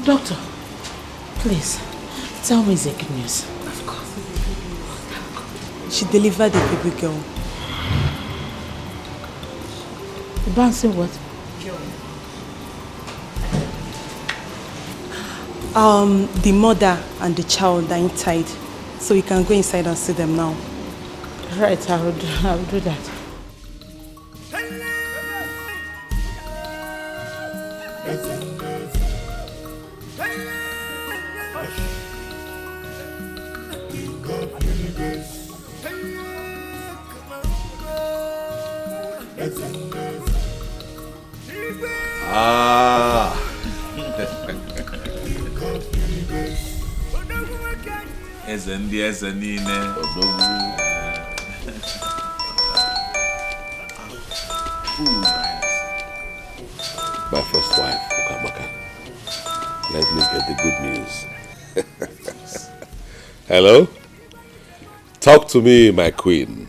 Doctor, please, tell me the good news. Of course. She delivered a baby girl. Bouncing what? The mother and the child are inside. So you can go inside and see them now. Right, I will do that. My first wife, Ukamaka. Let me get the good news. Hello? Talk to me, my queen.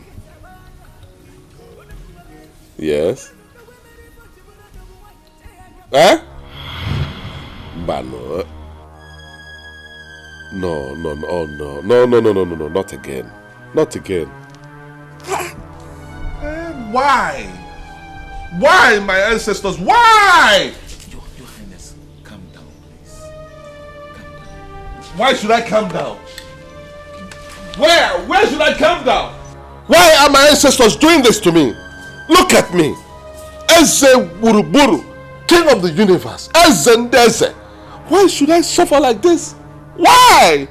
Yes? Eh? Bano. No, not again. Not again. Why? Why, my ancestors? Why? Your Highness, calm down, please. Calm down. Why should I calm down? Where should I calm down? Why are my ancestors doing this to me? Look at me. Eze Buruburu, king of the universe. Eze Ndeze. Why should I suffer like this? Why?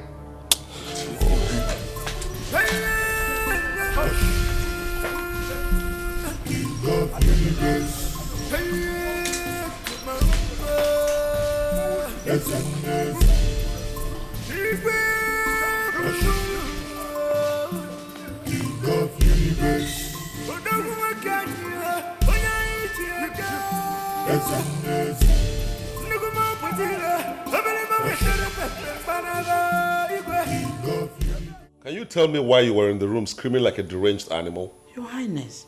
Can you tell me why you were in the room screaming like a deranged animal? Your Highness,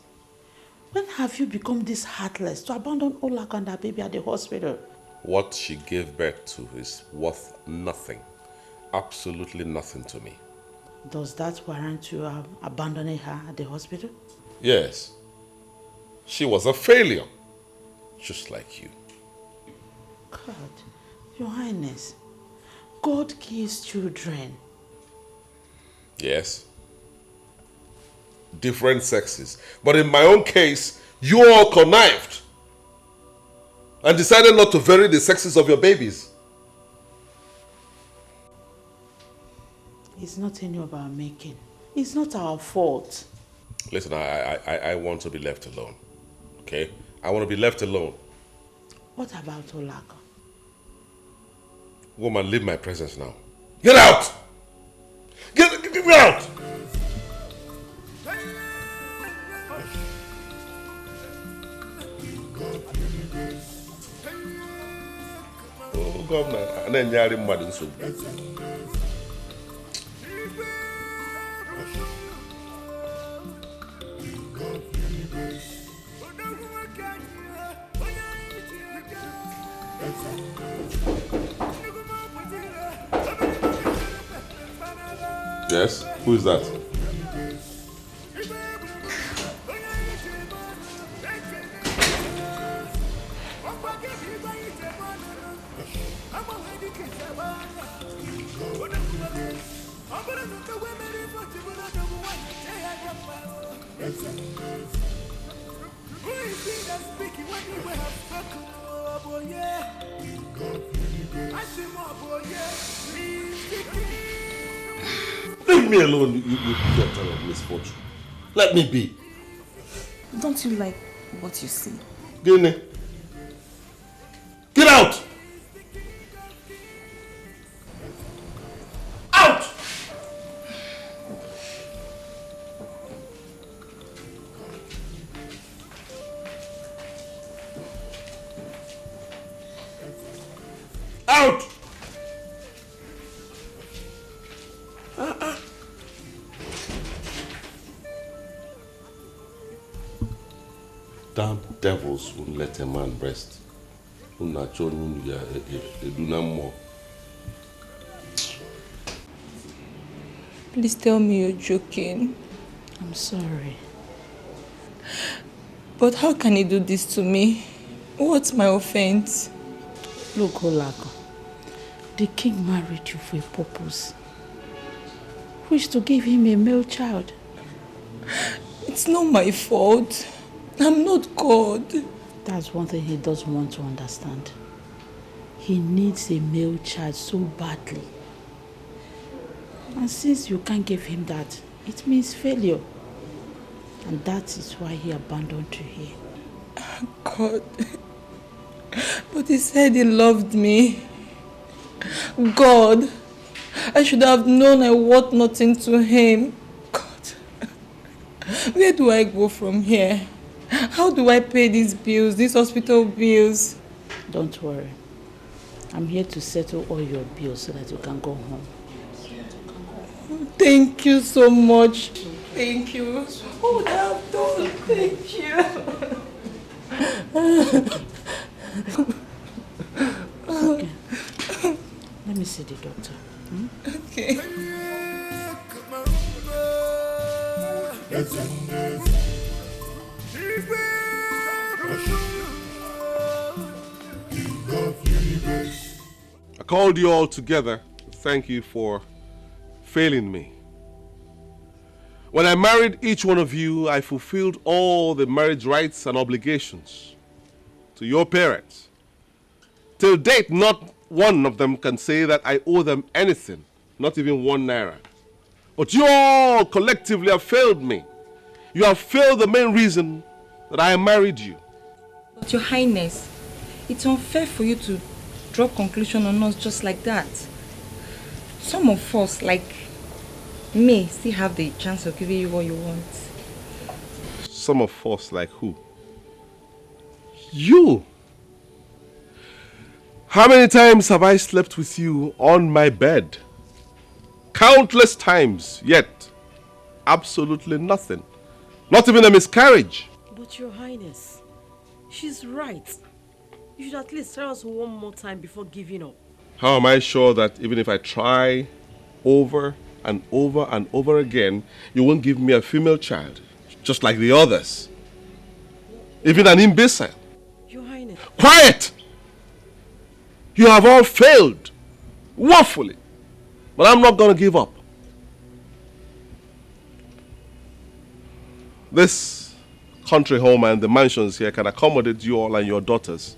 when have you become this heartless to abandon Olak and her baby at the hospital? What she gave birth to is worth nothing. Absolutely nothing to me. Does that warrant you abandoning her at the hospital? Yes. She was a failure. Just like you. God, Your Highness, God gives children. Yes. Different sexes. But in my own case, you all connived and decided not to vary the sexes of your babies. It's not any of our making. It's not our fault. Listen, I want to be left alone. Okay? I want to be left alone. What about Olaka? Woman, leave my presence now. Get out! Get out! Oh, Governor, and then you're mad and so. Yes? Who is that? Leave me alone, you daughter of misfortune. Let me be. Don't you like what you see? Guinea. Get out! Out! Out! Damn devils won't let a man rest. Please tell me you're joking. I'm sorry. But how can he do this to me? What's my offense? Look, Olaka, the king married you for a purpose, which is to give him a male child. It's not my fault. I'm not God. That's one thing he doesn't want to understand. He needs a male child so badly. And since you can't give him that, it means failure. And that is why he abandoned you here. God. But he said he loved me. God. I should have known I worth nothing to him. God. Where do I go from here? How do I pay these bills, these hospital bills? Don't worry. I'm here to settle all your bills so that you can go home. Thank you so much. Thank you. What would I have done? Thank you. Okay. Let me see the doctor. Okay. I called you all together to thank you for failing me. When I married each one of you, I fulfilled all the marriage rights and obligations to your parents. Till date, not one of them can say that I owe them anything, not even 1 naira. But you all collectively have failed me. You have failed the main reason that I married you. But Your Highness, it's unfair for you to draw conclusion on us just like that. Some of us, like me, still have the chance of giving you what you want. Some of us, like who? You! How many times have I slept with you on my bed? Countless times, yet absolutely nothing. Not even a miscarriage. But Your Highness, she's right. You should at least try us one more time before giving up. How am I sure that even if I try over and over and over again, you won't give me a female child, just like the others? Even an imbecile. Your Highness. Quiet! You have all failed, woefully. But I'm not going to give up. This country home and the mansions here can accommodate you all and your daughters.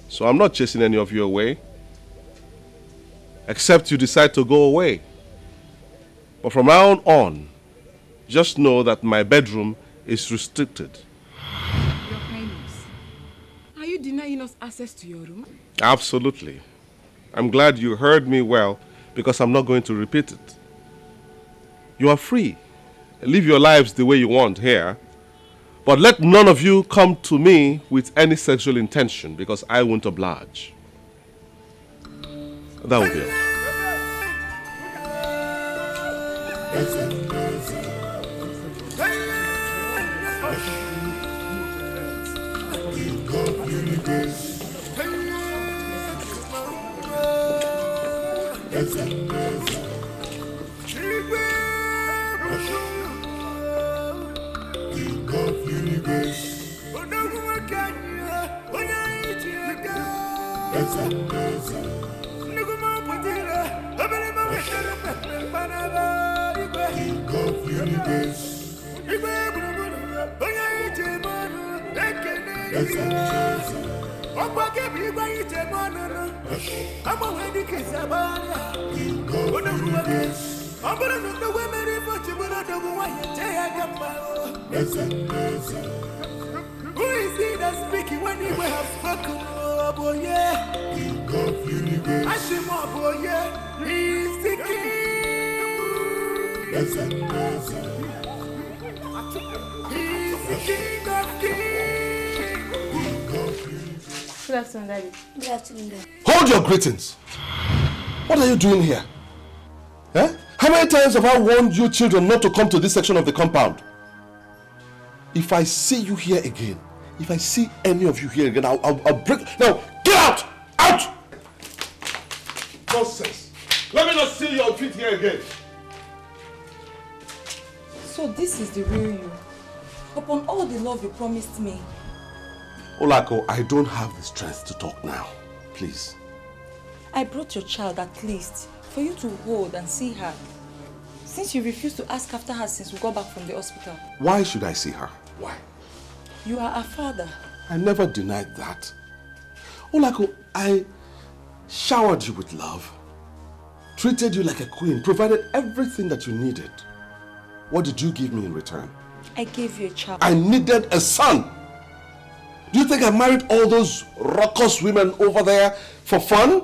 So I'm not chasing any of you away. Except you decide to go away. But from now on, Just know that my bedroom is restricted. Your Highness, are you denying us access to your room? Absolutely. I'm glad you heard me well because I'm not going to repeat it. You are free. Live your lives the way you want here. But let none of you come to me with any sexual intention because I won't oblige. That will be all. Who is he that's speaking when he will have spoken? Oh boy, yeah. King of universe. I see more boy, yeah. He is the king. He is the king of kings. Good afternoon, Daddy. Good afternoon, Daddy. Hold your greetings. What are you doing here? Eh? How many times have I warned you children not to come to this section of the compound? If I see you here again, if I see any of you here again, I'll break. Now, get out! Out! Nonsense. Let me not see your feet here again. So this is the real you. Upon all the love you promised me. Olako, I don't have the strength to talk now. Please. I brought your child at least for you to hold and see her. Since you refused to ask after her since we got back from the hospital. Why should I see her? Why? You are a father. I never denied that. Olako, I showered you with love, treated you like a queen, provided everything that you needed. What did you give me in return? I gave you a child. I needed a son. Do you think I married all those raucous women over there for fun?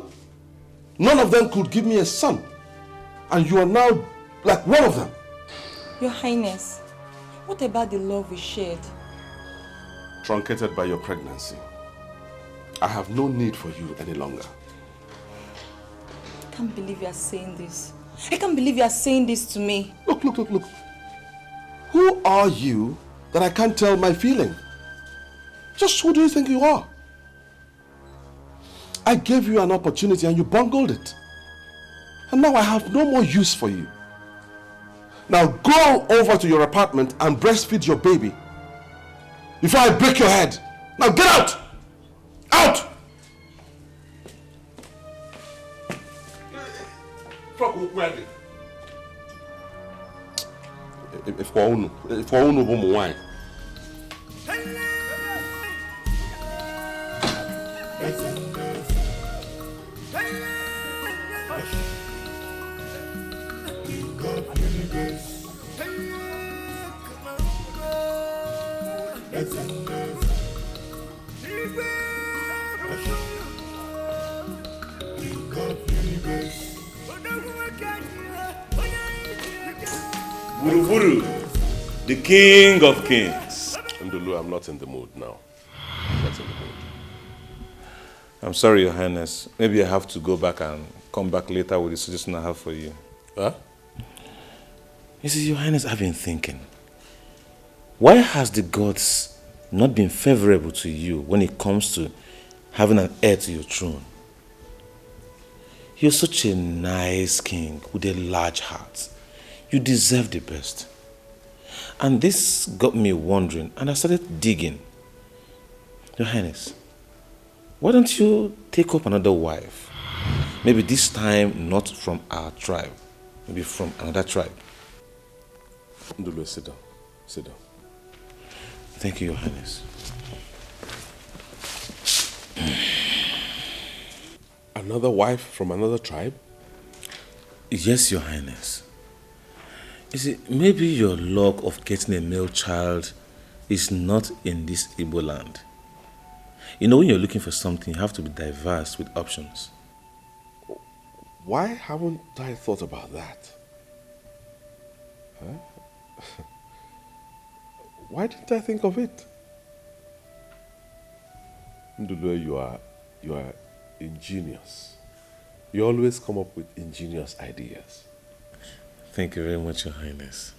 None of them could give me a son. And you are now like one of them. Your Highness, what about the love we shared? Truncated by your pregnancy. I have no need for you any longer. I can't believe you are saying this. I can't believe you are saying this to me. Look. Who are you that I can't tell my feeling? Just who do you think you are? I gave you an opportunity and you bungled it. And now I have no more use for you. Now go over to your apartment and breastfeed your baby before I break your head. Now get out! Out! If we're wine. Buru, the king of kings. Ndulu, I'm not in the mood now. I'm not in the mood. I'm sorry, Your Highness. Maybe I have to go back and come back later with the suggestion I have for you. Huh? You see, Your Highness, I've been thinking. Why has the gods not been favorable to you when it comes to having an heir to your throne? You're such a nice king with a large heart. You deserve the best. And this got me wondering, and I started digging. Your Highness, why don't you take up another wife? Maybe this time not from our tribe, maybe from another tribe. Ndulu, sit down. Sit down. Thank you, Your Highness. Another wife from another tribe? Yes, Your Highness. You see, maybe your luck of getting a male child is not in this Igbo land. You know, when you're looking for something, you have to be diverse with options. Why haven't I thought about that? Huh? Why didn't I think of it? Ndulu, you are ingenious. You always come up with ingenious ideas. Thank you very much, Your Highness.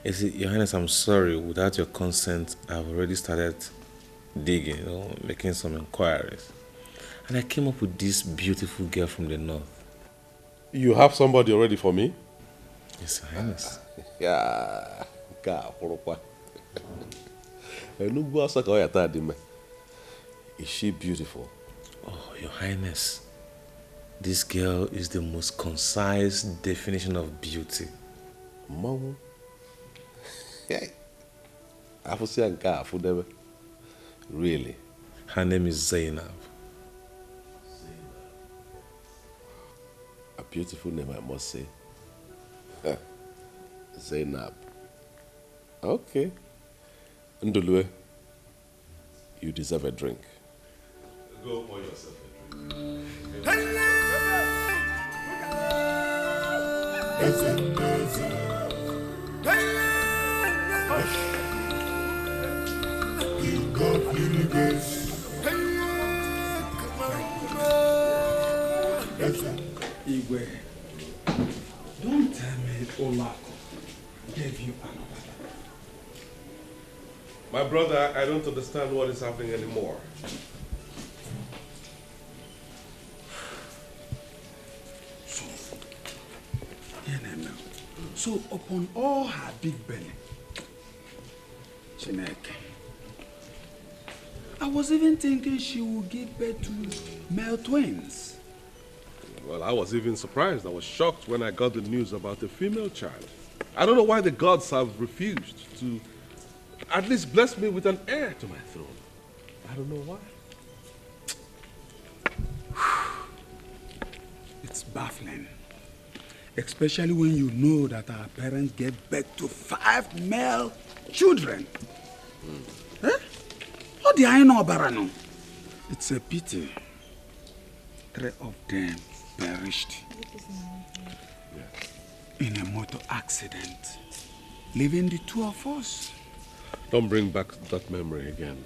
You see, Your Highness, I'm sorry. Without your consent, I've already started digging, making some inquiries. And I came up with this beautiful girl from the north. You have somebody already for me? Yes, Your Highness. Yeah. Is she beautiful? Oh, Your Highness. This girl is the most concise definition of beauty. Mom. Really? Her name is Zainab. A beautiful name, I must say. Zainab. Okay. Ndulue, you deserve a drink. Go pour yourself a drink. Igwe, don't tell me Olako gave you another. My brother, I don't understand what is happening anymore. So upon all her big belly, Chineke, I was even thinking she would give birth to male twins. Well, I was even surprised. I was shocked when I got the news about the female child. I don't know why the gods have refused to at least bless me with an heir to my throne. I don't know why. It's baffling. Especially when you know that our parents gave birth to 5 male children. Eh? What do I know about it? It's a pity. 3 of them perished in a motor accident, leaving the 2 of us. Don't bring back that memory again.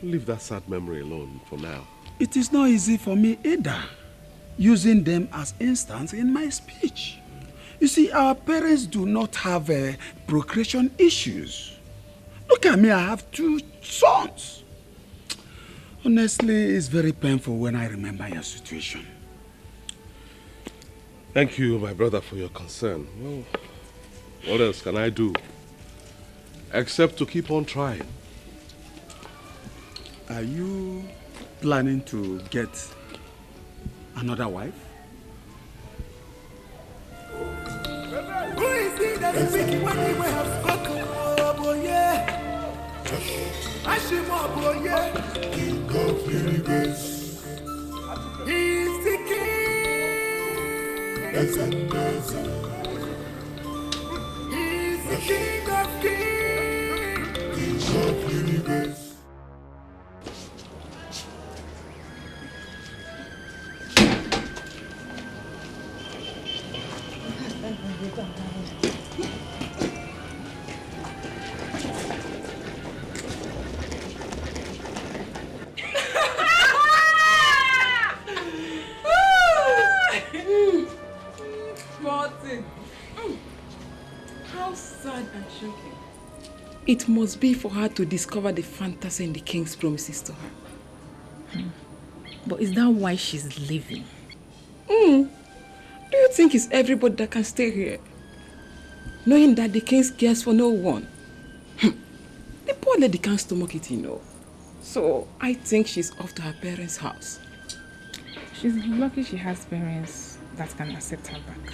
Leave that sad memory alone for now. It is not easy for me either, using them as instance in my speech. You see, our parents do not have procreation issues. Look at me, I have 2 sons. Honestly, it's very painful when I remember your situation. Thank you, my brother, for your concern. Well, what else can I do? Except to keep on trying. Are you planning to get another wife? Who is he that speaking when he will have spoken? Oh, boy, yeah. Ashimo, boy, yeah. King of universe. He's the king. He's the king of kings. King of universe. How sad and shocking. It must be for her to discover the fantasy in the king's promises to her. But is that why she's leaving? Do you think it's everybody that can stay here? Knowing that the king cares for no one. The poor lady can't stomach it, you know. So I think she's off to her parents' house. She's lucky she has parents that can accept her back.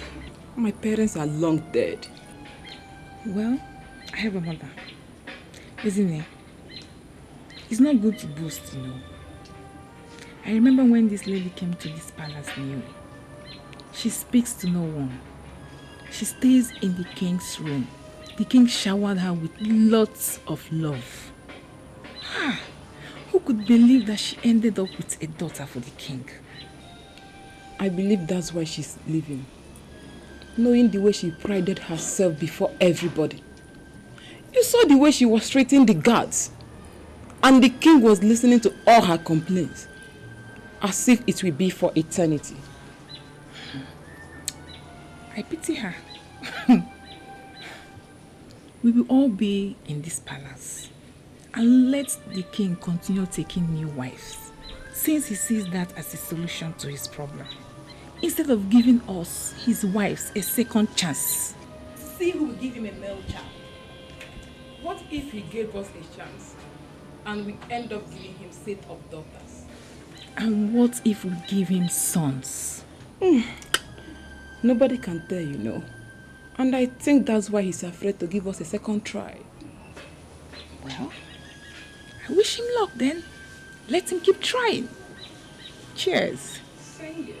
My parents are long dead. Well, I have a mother. Isn't it? It's not good to boast, you know. I remember when this lady came to this palace new. She speaks to no one. She stays in the king's room. The king showered her with lots of love. Who could believe that she ended up with a daughter for the king? I believe that's why she's leaving. Knowing the way she prided herself before everybody. You saw the way she was treating the guards. And the king was listening to all her complaints. As if it will be for eternity. I pity her. We will all be in this palace. And let the king continue taking new wives. Since he sees that as a solution to his problem. Instead of giving us, his wives, a second chance. See who will give him a male child. What if he gave us a chance and we end up giving him set of daughters? And what if we give him sons? Nobody can tell, you know. And I think that's why he's afraid to give us a second try. Well, I wish him luck then. Let him keep trying. Cheers. Thank you.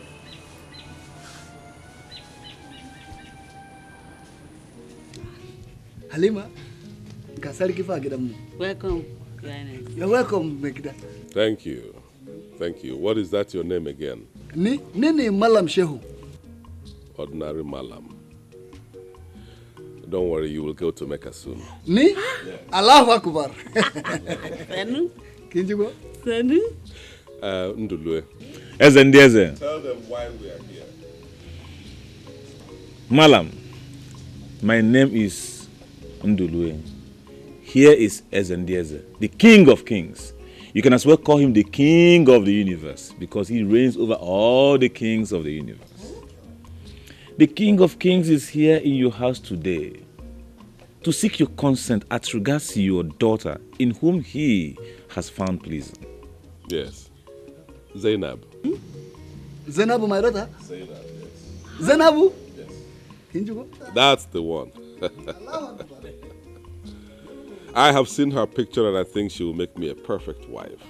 Halima, welcome. You're welcome, Megida. Thank you. Thank you. What is that your name again? Nene Malam Shehu. Ordinary Malam. Don't worry, you will go to Mecca soon. Ni? Yeah. Allahu Akbar. Sanu? Kinjigo? Sanu? Ndulue. Ezendieze. Tell them why we are here. Malam, my name is Ndulue. Here is Ezendieze, the King of Kings. You can as well call him the King of the universe because he reigns over all the kings of the universe. The King of Kings is here in your house today to seek your consent as regards to your daughter in whom he has found pleasing. Yes. Zainab. Zainabu, my daughter? Zainab, yes. Zainabu? Yes. That's the one. I have seen her picture and I think she will make me a perfect wife.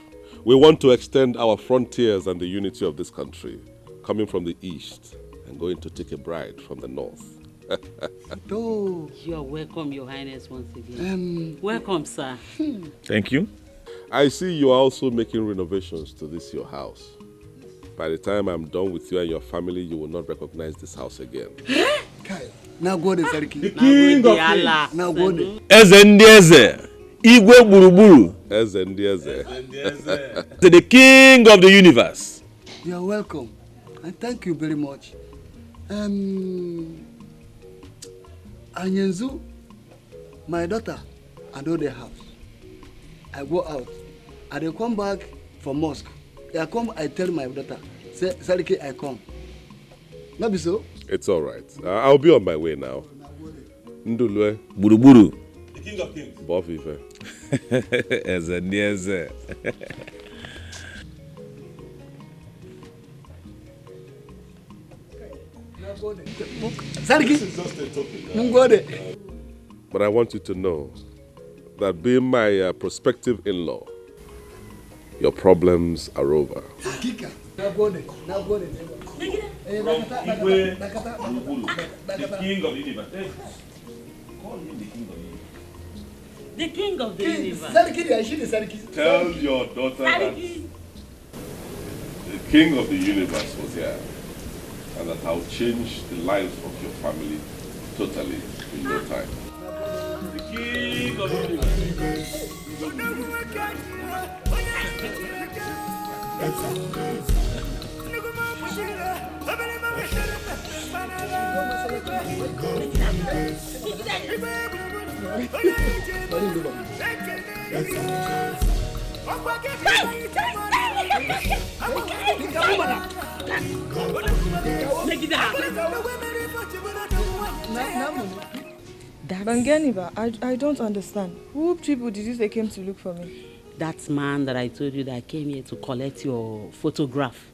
We want to extend our frontiers and the unity of this country, coming from the east and going to take a bride from the north. You are welcome, Your Highness, once again. Welcome, sir. Thank you. I see you are also making renovations to this your house. By the time I'm done with you and your family, you will not recognize this house again. Now go there, Sariki. The King of Kings. Now go there. Ezendieze. Igwe Buruburu. Ezendieze. The King of the universe. You are welcome. And thank you very much. Anyenzu, my daughter, I know the house. I go out. I dey come back from mosque. I come, I tell my daughter, say, Sariki, I come. Not be so? It's all right. I'll be on my way now. Ndulwe. Buruburu. The King of Kings. Bofife. Ezendieze. Sariki. But I want you to know that being my prospective in-law, your problems are over. The King of the universe. Call him the King of the universe. The King of the universe. Tell your daughter that the King of the universe was here and that I'll change the lives of your family totally in no time. The King of the universe. Banganiba, I don't understand. Who people did you say came to look for me? That man that I told you that came here to collect your photograph.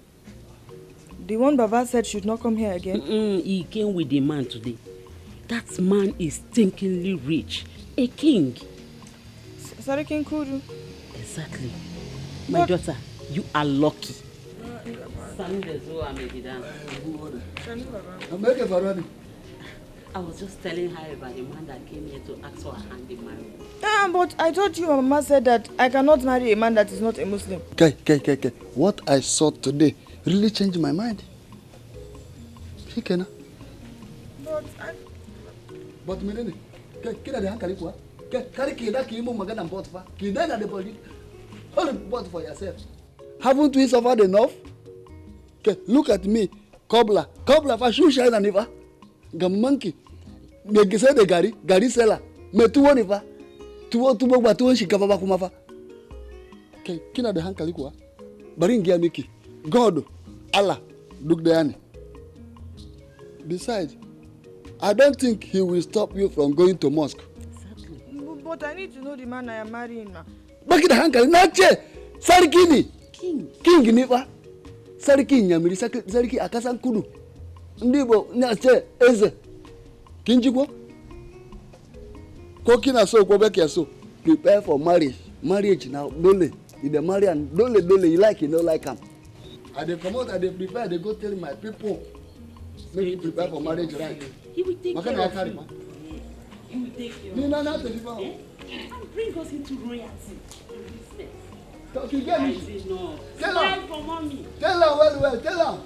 The one Baba said should not come here again? He came with the man today. That man is stinkingly rich. A king. Sarikin Kudu. Exactly. My daughter, you are lucky. I was just telling her about the man that came here to ask for a hand in marriage. But I told you, Mama said that I cannot marry a man that is not a Muslim. Okay. What I saw today really changed my mind. Okay, na? But Milene, kila de hankali kwa. Kari kida ki imo magana mbot fa. Kida na de body. Hold bot for yourself. Haven't we suffered enough? Okay, look at me. Cobbler fa shoe shine and ifa. Gamanki. Me gese de gari seller. Me tuwo ni fa. Tuwo gba tuwo shikafa ba kuma fa. Okay, kina de hankali kwa. Bari ngia miki. God, Allah, look there. Besides, I don't think he will stop you from going to mosque. Exactly. But I need to know the man I am marrying now. Baki da hankali na ce sarki ne. King ne fa. Sarki nyamiri sarki a kasan kudu. Ndi bo na ce eze. Kin ji ko? Ko kina so ko baki so? Prepare for marriage. Marriage now dole. If they marry and dole you like you no like am. I dey comot, I dey prepare, I dey go tell my people. Make you prepare for marriage, right? He will take care of you. He will take care of you. No, And bring us into royalty. Talk again. I say no. Tell Smile her. for mommy. Tell her well, tell her.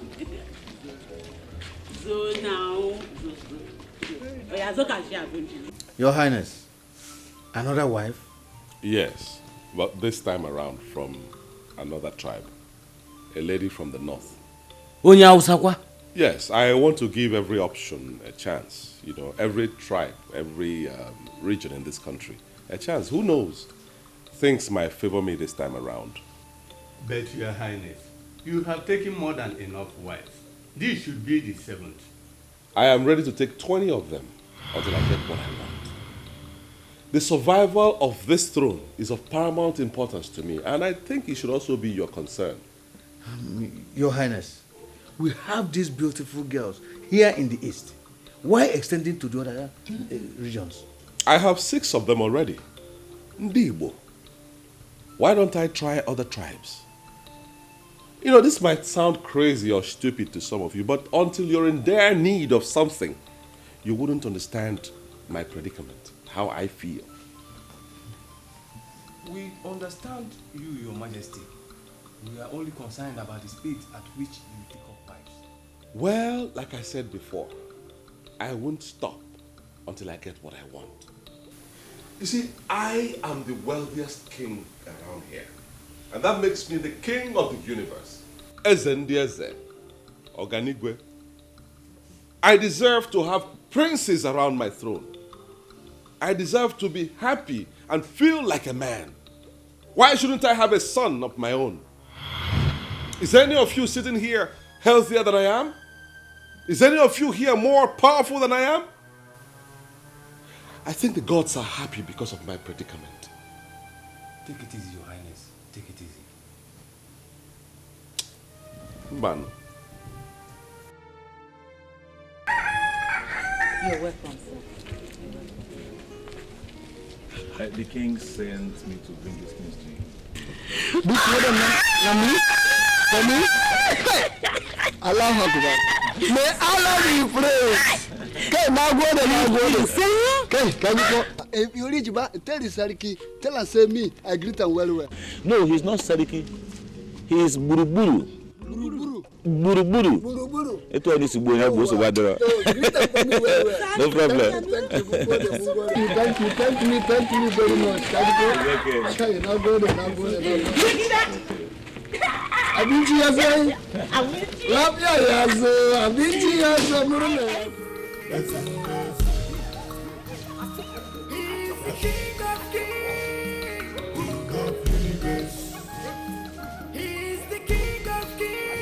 So now, Your Highness, another wife? Yes, but this time around from another tribe. A lady from the north. Yes, I want to give every option a chance. You know, every tribe, every region in this country a chance. Who knows? Things might favor me this time around. But Your Highness, you have taken more than enough wives. This should be the 7th. I am ready to take 20 of them until I get what I want. The survival of this throne is of paramount importance to me, and I think it should also be your concern. Your Highness, we have these beautiful girls here in the east. Why extending to the other regions? I have 6 of them already. Ndibo. Why don't I try other tribes? You know, this might sound crazy or stupid to some of you, but until you're in dire need of something, you wouldn't understand my predicament, how I feel. We understand you, Your Majesty. We are only concerned about the speed at which you pick up pipes. Well, like I said before, I won't stop until I get what I want. You see, I am the wealthiest king around here. And that makes me the king of the universe. Ezendieze, Oganigwe. I deserve to have princes around my throne. I deserve to be happy and feel like a man. Why shouldn't I have a son of my own? Is any of you sitting here healthier than I am? Is any of you here more powerful than I am? I think the gods are happy because of my predicament. Take it easy, Your Highness. Take it easy. Man. You're welcome, sir. The king sent me to bring these things to you. This madam, me? For me? Allah Akbar. May Allah be praised. Okay, now go there. Okay, can you go? If you reach back, tell the Sariki, tell us, say me, I greet him well. No, he's not Sariki. He is Buruburu. Buruburu. It was this boy. No problem. Thank me very much. Okay, now go there. Abinci ya sai. Lafiya ya zo. Abinci ya zo murna. He's the King of Kings.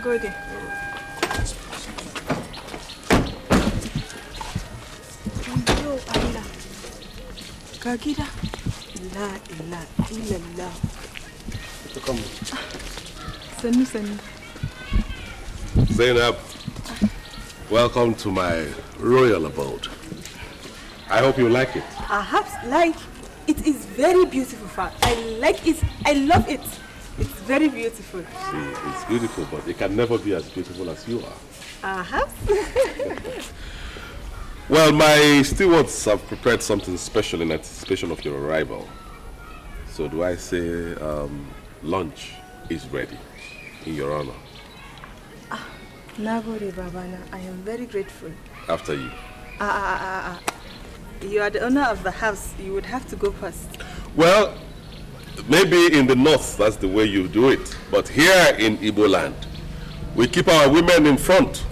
Go there. Gida. La ilaha illallah. Come. Sanu. Zainab, welcome to my royal abode. I hope you like it. Perhaps like it is very beautiful, Fa. I like it. I love it. It's very beautiful. See, it's beautiful, but it can never be as beautiful as you are. Well, my stewards have prepared something special in anticipation of your arrival. So do I say lunch is ready in your honor? Nagode, Babana. I am very grateful. After you. You are the owner of the house. You would have to go first. Well, maybe in the north that's the way you do it. But here in Igbo land, we keep our women in front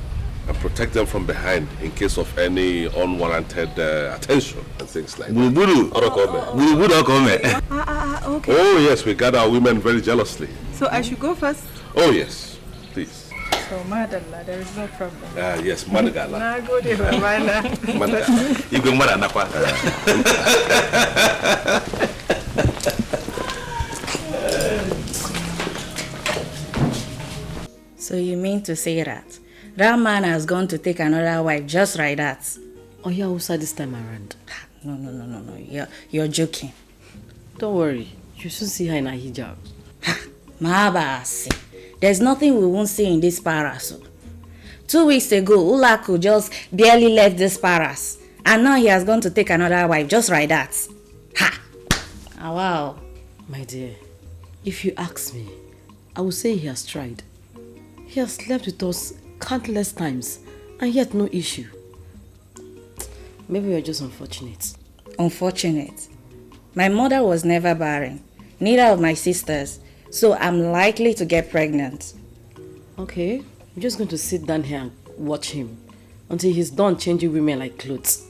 and protect them from behind in case of any unwarranted attention and things like that. Okay. Oh yes, we guard our women very jealously. So I should go first? Oh yes, please. So, Madalla, there is no problem. Yes, Madagala. Nagode, Babana. You go Madanapa. So you mean to say that man has gone to take another wife just like that? Oh, yeah, also this time around. No. You're joking. Don't worry. You should see her in a hijab. Mahabasi. There's nothing we won't see in this palace. 2 weeks ago, Ulaku just barely left this palace. And now he has gone to take another wife just like that. Ha! Oh, wow. My dear, if you ask me, I will say he has tried. He has slept with us countless times and yet no issue. Maybe we're just unfortunate. Unfortunate? My mother was never barren. Neither of my sisters. So I'm likely to get pregnant. Okay, I'm just going to sit down here and watch him until he's done changing women like clothes.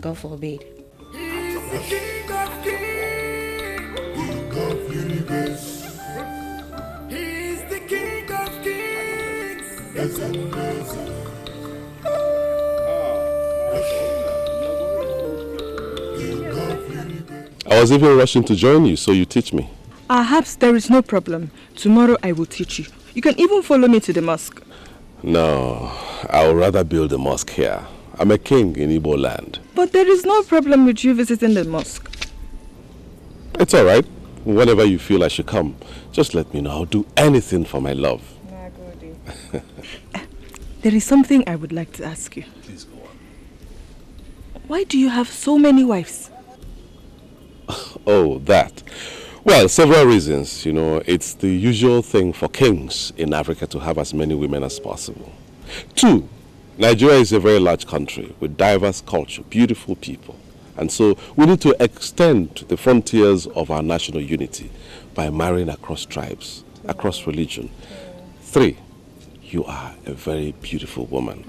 God forbid. He's the King of Kings, King of Universe. He's the King of Kings. I was even rushing to join you, so you teach me. Perhaps there is no problem. Tomorrow I will teach you. You can even follow me to the mosque. No, I would rather build a mosque here. I'm a king in Igbo land. But there is no problem with you visiting the mosque. It's all right. Whenever you feel I should come, just let me know. I'll do anything for my love. There is something I would like to ask you. Please go on. Why do you have so many wives? Oh, that. Well, several reasons. You know, it's the usual thing for kings in Africa to have as many women as possible. 2, Nigeria is a very large country with diverse culture, beautiful people. And so we need to extend the frontiers of our national unity by marrying across tribes, across religion. 3, you are a very beautiful woman.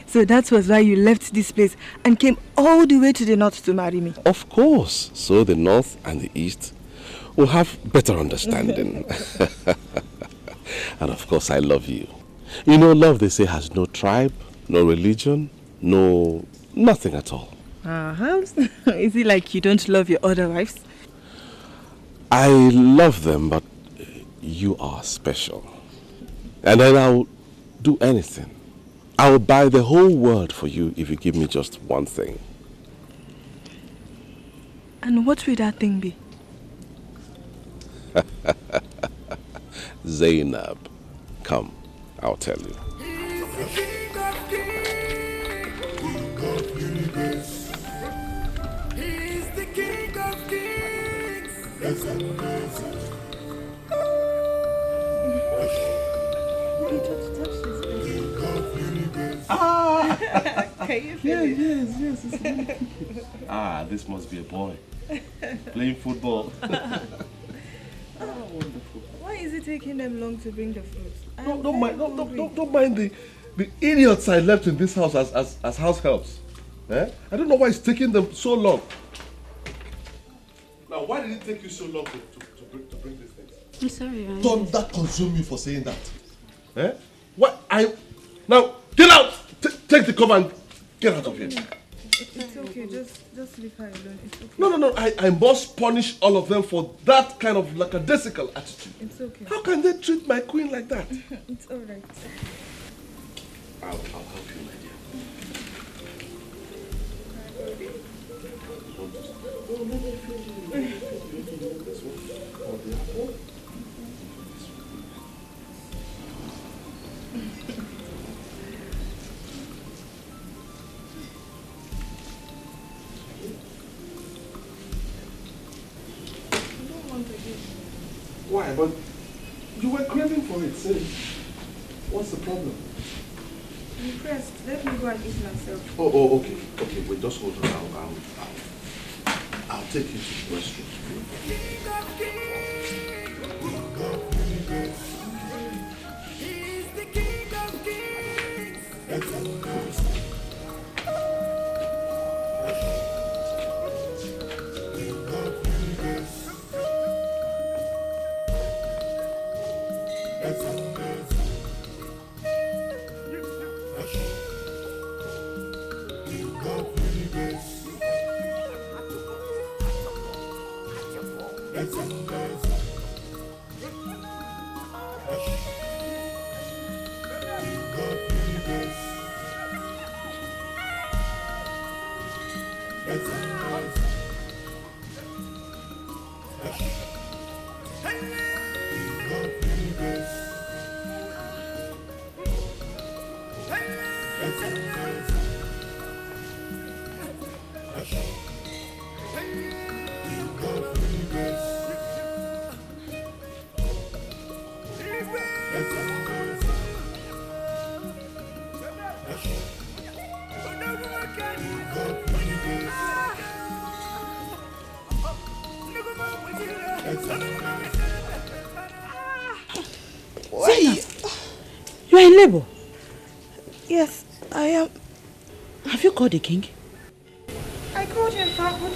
So that was why you left this place and came all the way to the north to marry me? Of course. So the north and the east will have better understanding. And of course, I love you. You know, love, they say, has no tribe, no religion, nothing at all. Is it like you don't love your other wives? I love them, but you are special. And then I'll do anything. I will buy the whole world for you if you give me just one thing. And what will that thing be? Zainab, come, I'll tell you. He's the King of Kings, King of Universe. He's the King of Kings. Can you feel it? Yes. It's really cute. This must be a boy playing football. Wonderful. Why is it taking them long to bring the food? Don't mind the idiots I left in this house as house helps. I don't know why it's taking them so long. Now, why did it take you so long to bring these things? I'm sorry. Don't that consume you for saying that? What? Now, get out! Take the cover and get out of here. okay. Just leave her alone. It's okay. No. I must punish all of them for that kind of lackadaisical attitude. It's okay. How can they treat my queen like that? It's alright. I'll help you, my dear. Why? But you were craving for it, say. What's the problem? I'm pressed. Let me go and eat myself. Oh, okay. Okay, wait, just hold on. I'll take you to the restroom. He's the King of Kings. You are in labor? Yes, I am. Have you called the king? I called him back, but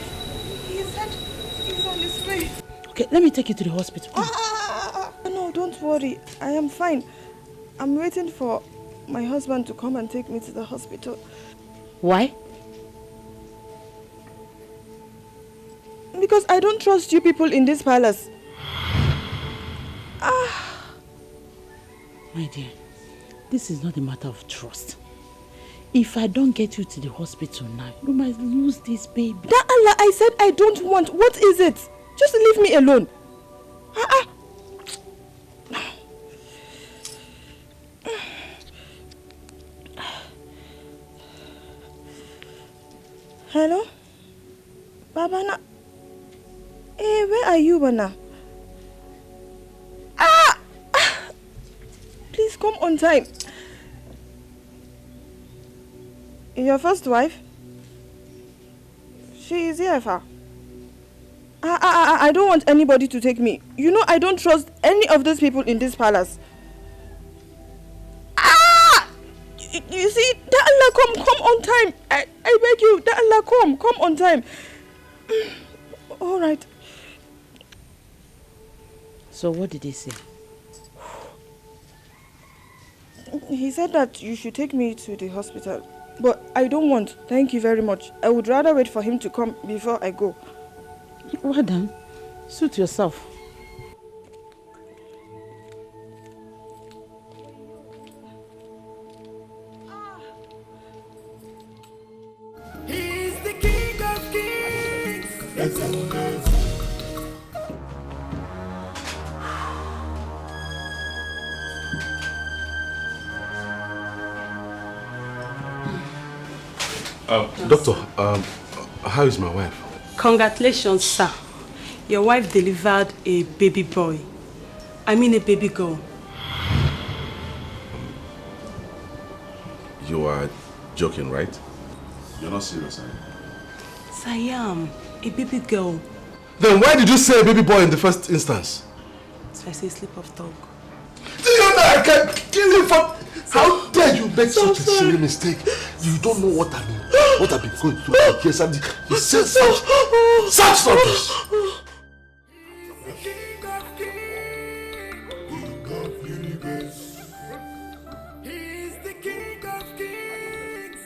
he said he's on his way. Okay, let me take you to the hospital. No, don't worry. I am fine. I'm waiting for my husband to come and take me to the hospital. Why? Because I don't trust you people in this palace. My dear, this is not a matter of trust. If I don't get you to the hospital now, you might lose this baby. That Allah, I said I don't want. What is it? Just leave me alone. Hello? Babana? Hey, where are you, Bana? Please come on time. Your first wife? She is here, Fa. I don't want anybody to take me. You know I don't trust any of these people in this palace. You see, Allah, come on time. I beg you, Allah, come on time. All right. So what did he say? He said that you should take me to the hospital. But I don't want. Thank you very much. I would rather wait for him to come before I go. Well done. Suit yourself. He's the King of Kings. Doctor, how is my wife? Congratulations, sir. Your wife delivered a baby boy. I mean a baby girl. You are joking, right? You're not serious, are you? Yes, I am. A baby girl. Then why did you say a baby boy in the first instance? So I say slip of tongue. Do you know I can kill you for... How dare you make such a silly mistake? You don't know what I mean. What I've been going through. Yes, and you said such rubbish. He's the King of Kings.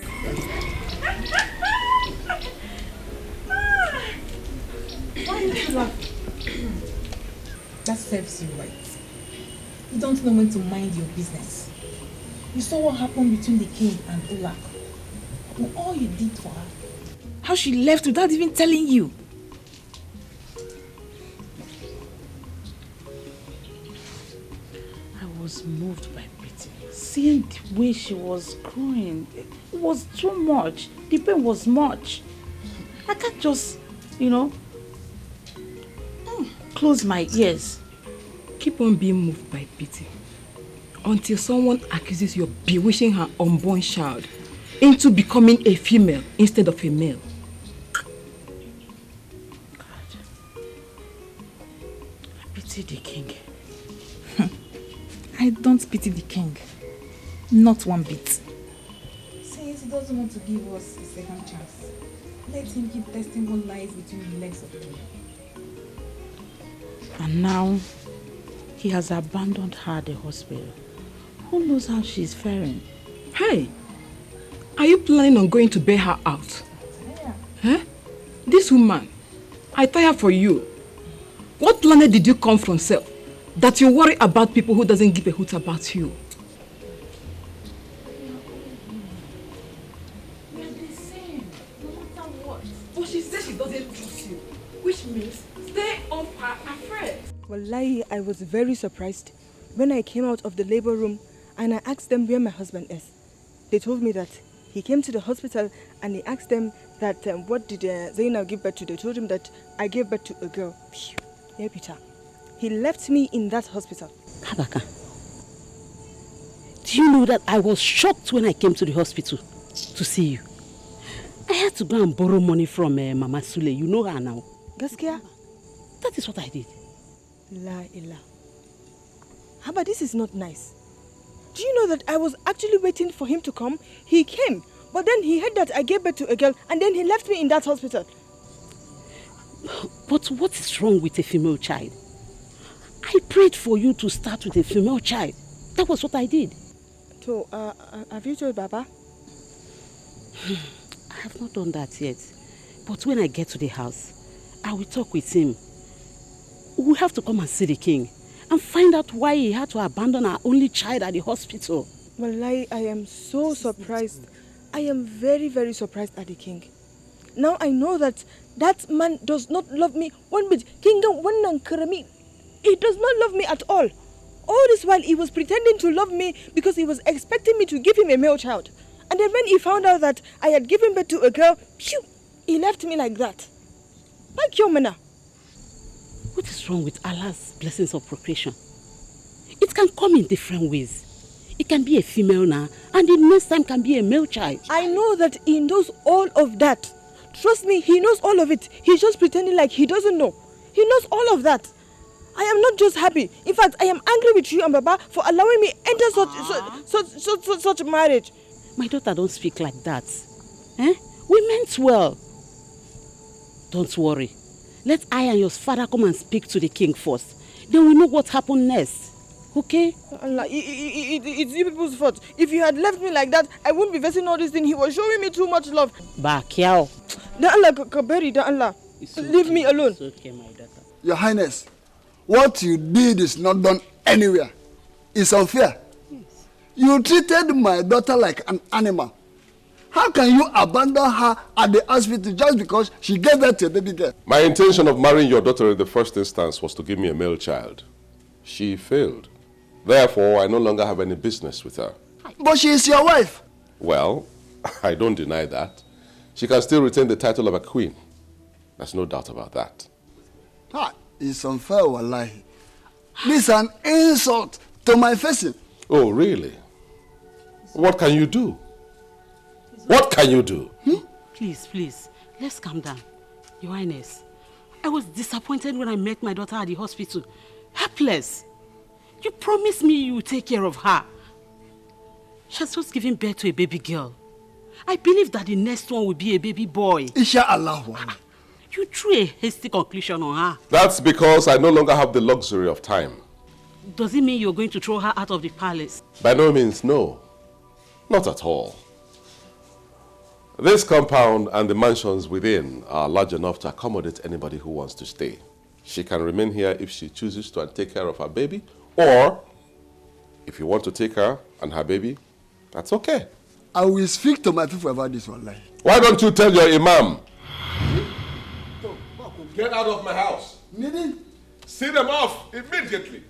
laughing. That serves you right. You don't know when to mind your business. You saw what happened between the king and Ulak. And all you did for her. How she left without even telling you. I was moved by pity. Seeing the way she was crying, it was too much. The pain was much. I can't just, close my ears. Keep on being moved by pity until someone accuses you of bewitching her unborn child into becoming a female instead of a male. God. I pity the king. I don't pity the king. Not one bit. Since he doesn't want to give us a second chance, let him keep testing what lies between the legs of the woman. And now, he has abandoned her at the hospital. Who knows how she's faring? Hey, are you planning on going to bail her out? Yeah. Huh? This woman, I tire for you. What planet did you come from, self? That you worry about people who doesn't give a hoot about you? We are the same, no matter what. But she says she doesn't trust you, which means stay off her afraid. Wallahi, I was very surprised when I came out of the labor room and I asked them where my husband is. They told me that he came to the hospital and he asked them that what did Zainab give birth to. They told him that I gave birth to a girl. Phew. Yeah, Peter. He left me in that hospital. Kabaka, do you know that I was shocked when I came to the hospital to see you? I had to go and borrow money from Mama Sule. You know her now. Gaskia? That is what I did. La ilah. Haba, this is not nice. Do you know that I was actually waiting for him to come? He came, but then he heard that I gave birth to a girl and then he left me in that hospital. But what is wrong with a female child? I prayed for you to start with a female child. That was what I did. So, have you told Baba? I have not done that yet. But when I get to the house, I will talk with him. We have to come and see the king and find out why he had to abandon our only child at the hospital. Wallahi, I am so surprised. I am very, very surprised at the king. Now I know that that man does not love me one bit. King, he does not love me at all. All this while he was pretending to love me because he was expecting me to give him a male child. And then when he found out that I had given birth to a girl, phew, he left me like that. Like your manner. What is wrong with Allah's blessings of procreation? It can come in different ways. It can be a female now, and the next time can be a male child. I know that he knows all of that. Trust me, he knows all of it. He's just pretending like he doesn't know. He knows all of that. I am not just happy. In fact, I am angry with you and Baba for allowing me enter such marriage. My daughter, don't speak like that. We meant well. Don't worry. Let I and your father come and speak to the king first. Then we know what happened next. Okay? Allah, it's you people's fault. If you had left me like that, I wouldn't be facing all this thing. He was showing me too much love. Bakiao. Allah, Kaberi, Allah. Leave me alone. It's okay, my daughter. Your Highness, what you did is not done anywhere. It's unfair. Yes. You treated my daughter like an animal. How can you abandon her at the hospital just because she gave birth to a baby girl? My intention of marrying your daughter in the first instance was to give me a male child. She failed. Therefore, I no longer have any business with her. But she is your wife. Well, I don't deny that. She can still retain the title of a queen. There's no doubt about that. It's unfair, wallahi. This is an insult to my facing. Oh, really? What can you do? What can you do? Please, please, let's calm down. Your Highness, I was disappointed when I met my daughter at the hospital. Helpless. You promised me you would take care of her. She has just given birth to a baby girl. I believe that the next one will be a baby boy. Inshallah. You drew a hasty conclusion on her. That's because I no longer have the luxury of time. Does it mean you're going to throw her out of the palace? By no means, no. Not at all. This compound and the mansions within are large enough to accommodate anybody who wants to stay. She can remain here if she chooses to and take care of her baby, or if you want to take her and her baby, that's okay. I will speak to my people about this online. Why don't you tell your imam? Get out of my house. See them off immediately.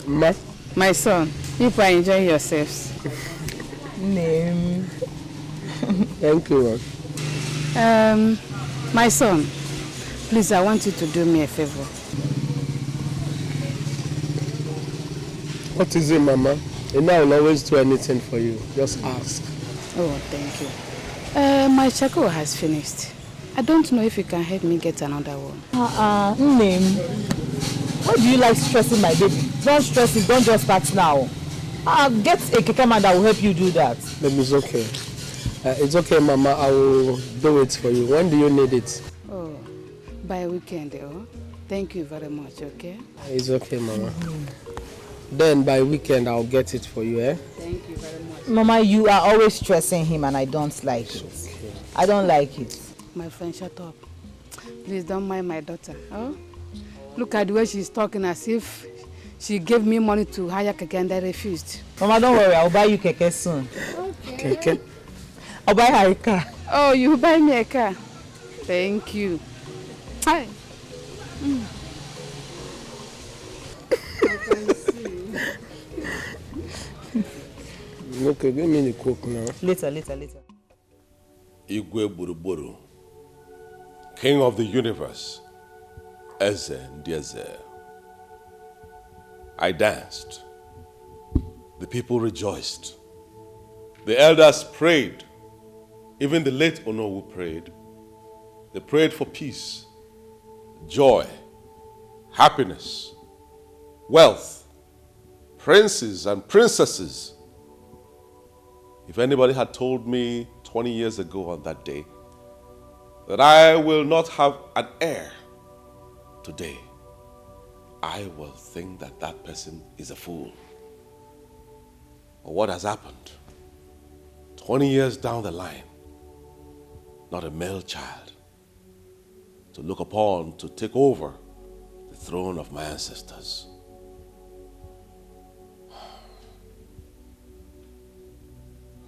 Ma? My son, if I enjoy yourselves. Name. Thank you, My son, please, I want you to do me a favor. What is it, Mama? And I will always do anything for you. Just ask. Oh, thank you. My charcoal has finished. I don't know if you can help me get another one. Name. Why do you like stressing my baby? Don't stress it, don't just start now. Get a keke man that will help you do that. Baby, it's okay. It's okay, Mama. I will do it for you. When do you need it? Oh, by weekend, oh. Thank you very much, okay? It's okay, Mama. Then by weekend, I'll get it for you, eh? Thank you very much. Mama, you are always stressing him and I don't like it. Okay. I don't like it. My friend, shut up. Please don't mind my daughter, oh? Look at the way she's talking as if she gave me money to hire keke and I refused. Mama, don't worry. I'll buy you keke soon. Okay. Keke? I'll buy her a car. Oh, you buy me a car? Thank you. Hi. Okay, give me the coke now. Later. Igwe Buruburu, King of the universe, Eze Ndieze. I danced. The people rejoiced. The elders prayed. Even the late Onowu prayed. They prayed for peace, joy, happiness, wealth, princes and princesses. If anybody had told me 20 years ago on that day that I will not have an heir today, I will think that that person is a fool. But what has happened? 20 years down the line, not a male child to look upon to take over the throne of my ancestors.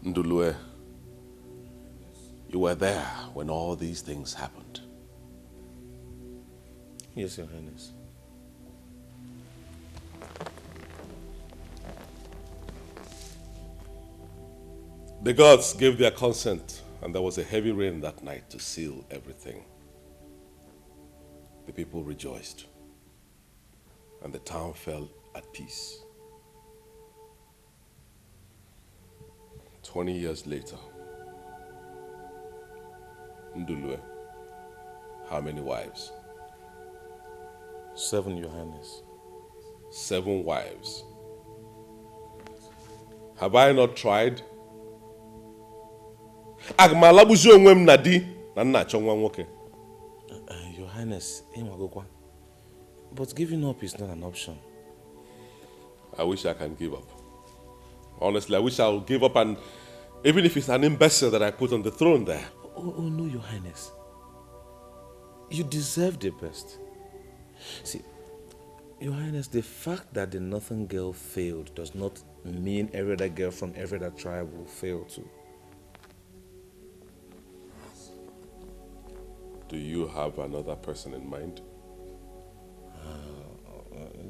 Ndulue, you were there when all these things happened. Yes, Your Highness. The gods gave their consent, and there was a heavy rain that night to seal everything. The people rejoiced, and the town fell at peace. 20 years later, Ndulue, how many wives? 7, Your Highness. 7 wives. Have I not tried? Your Highness, but giving up is not an option. I wish I can give up. Honestly, I wish I would give up, and even if it's an imbecile that I put on the throne there. Oh no, Your Highness. You deserve the best. See, Your Highness, the fact that the Northern girl failed does not mean every other girl from every other tribe will fail too. Do you have another person in mind?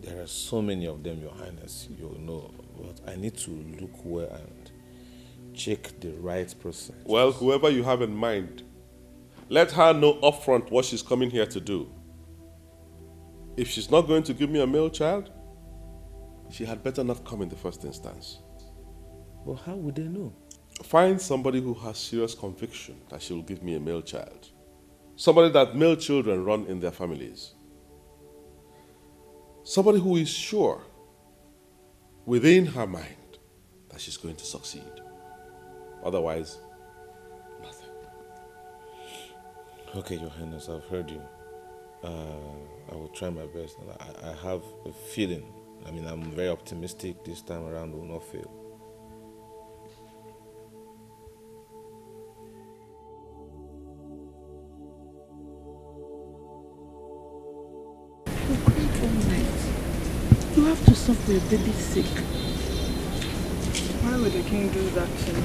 There are so many of them, Your Highness, you know, but I need to look well and check the right process. Well, whoever you have in mind, let her know upfront what she's coming here to do. If she's not going to give me a male child, she had better not come in the first instance. Well, how would they know? Find somebody who has serious conviction that she will give me a male child. Somebody that male children run in their families. Somebody who is sure within her mind that she's going to succeed. Otherwise, nothing. Okay, Your Highness, I've heard you. I will try my best. I have a feeling. I mean, I'm very optimistic this time around will not fail. You have to suffer your baby's sake. Why would the king do that to me?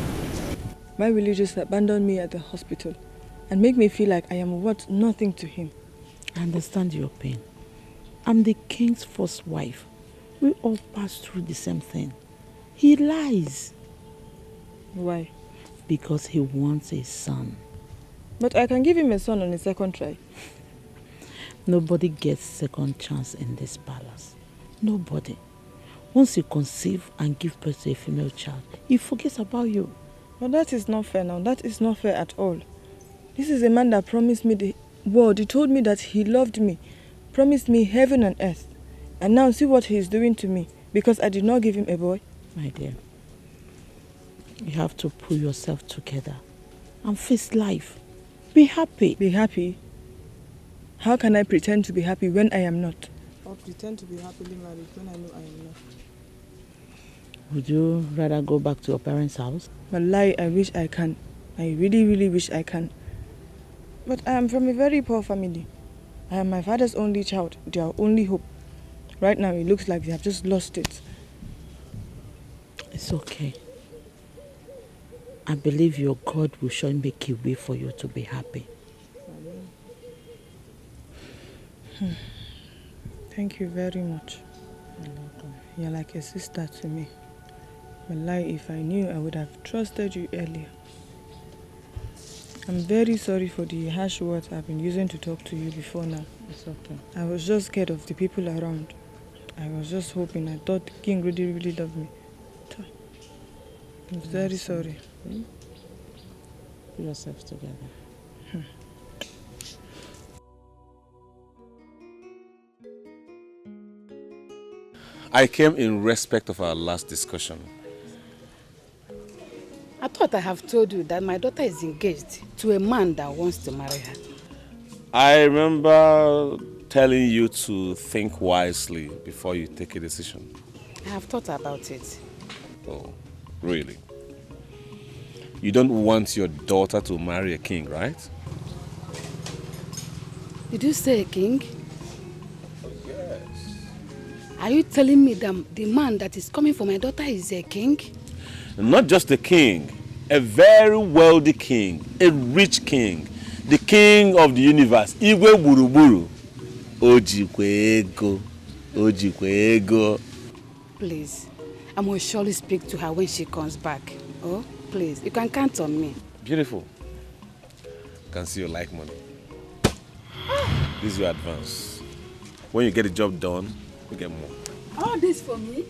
Why will he just abandon me at the hospital and make me feel like I am worth nothing to him? I understand your pain. I'm the king's first wife. We all pass through the same thing. He lies. Why? Because he wants a son. But I can give him a son on a second try. Nobody gets second chance in this palace. Nobody. Once you conceive and give birth to a female child, he forgets about you. But that is not fair now. That is not fair at all. This is a man that promised me the world. He told me that he loved me, promised me heaven and earth. And now see what he is doing to me because I did not give him a boy. My dear, you have to pull yourself together and face life. Be happy. Be happy? How can I pretend to be happy when I am not? Or pretend to be happily married when I know I am not? Would you rather go back to your parents' house? Wallahi, I wish I can. I really, really wish I can. But I am from a very poor family. I am my father's only child, their only hope. Right now, it looks like they have just lost it. It's okay. I believe your God will surely make a way for you to be happy. Thank you very much. You're like a sister to me. Wallahi, if I knew, I would have trusted you earlier. I'm very sorry for the harsh words I've been using to talk to you before now. It's okay. I was just scared of the people around. I was just hoping. I thought the king really, really loved me. I'm very sorry. Put yourselves together. I came in respect of our last discussion. I thought I have told you that my daughter is engaged to a man that wants to marry her. I remember telling you to think wisely before you take a decision. I have thought about it. Oh, really? You don't want your daughter to marry a king, right? Did you say a king? Oh, yes. Are you telling me that the man that is coming for my daughter is a king? Not just a king, a very wealthy king, a rich king, the king of the universe, Igwe Buruburu. Ojikwego, Ojikwego. Please, I must surely speak to her when she comes back. Oh, please, you can count on me. Beautiful. Can see you like money. This is your advance. When you get the job done, you get more. All this for me?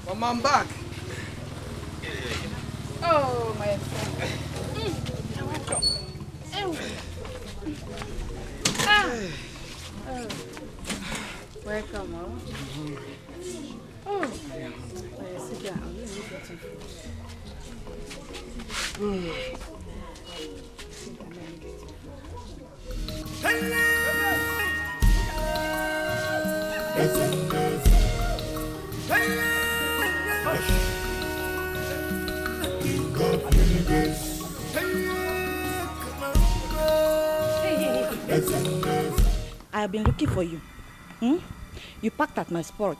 Mama, I'm back. Oh, my friend. Welcome. Welcome, oh. Sit down. Let me get you food. Sit down, let me get you Hey, I have been looking for you. You parked at my spot.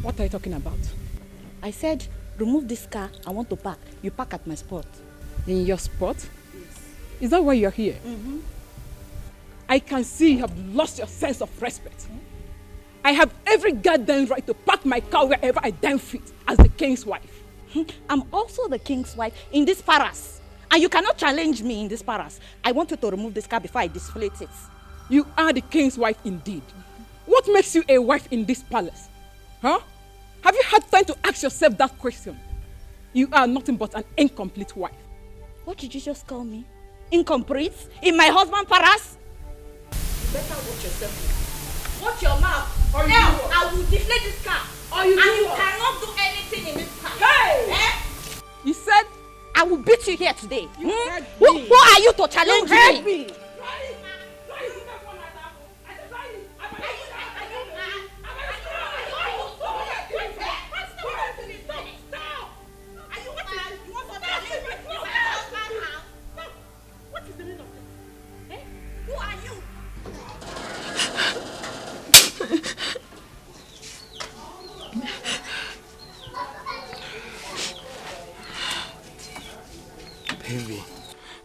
What are you talking about? I said, remove this car. I want to park. You park at my spot. In your spot? Yes. Is that why you're here? I can see you have lost your sense of respect. I have every goddamn right to park my car wherever I damn fit as the king's wife. I'm also the king's wife in this palace. And you cannot challenge me in this palace. I want you to remove this car before I displate it. You are the king's wife indeed. What makes you a wife in this palace? Huh? Have you had time to ask yourself that question? You are nothing but an incomplete wife. What did you just call me? Incomplete? In my husband's palace? You better watch yourself. Watch your mouth. Or else I will deflate this car. Or you cannot do anything in this car. Hey! You said I will beat you here today. Who are you to challenge me?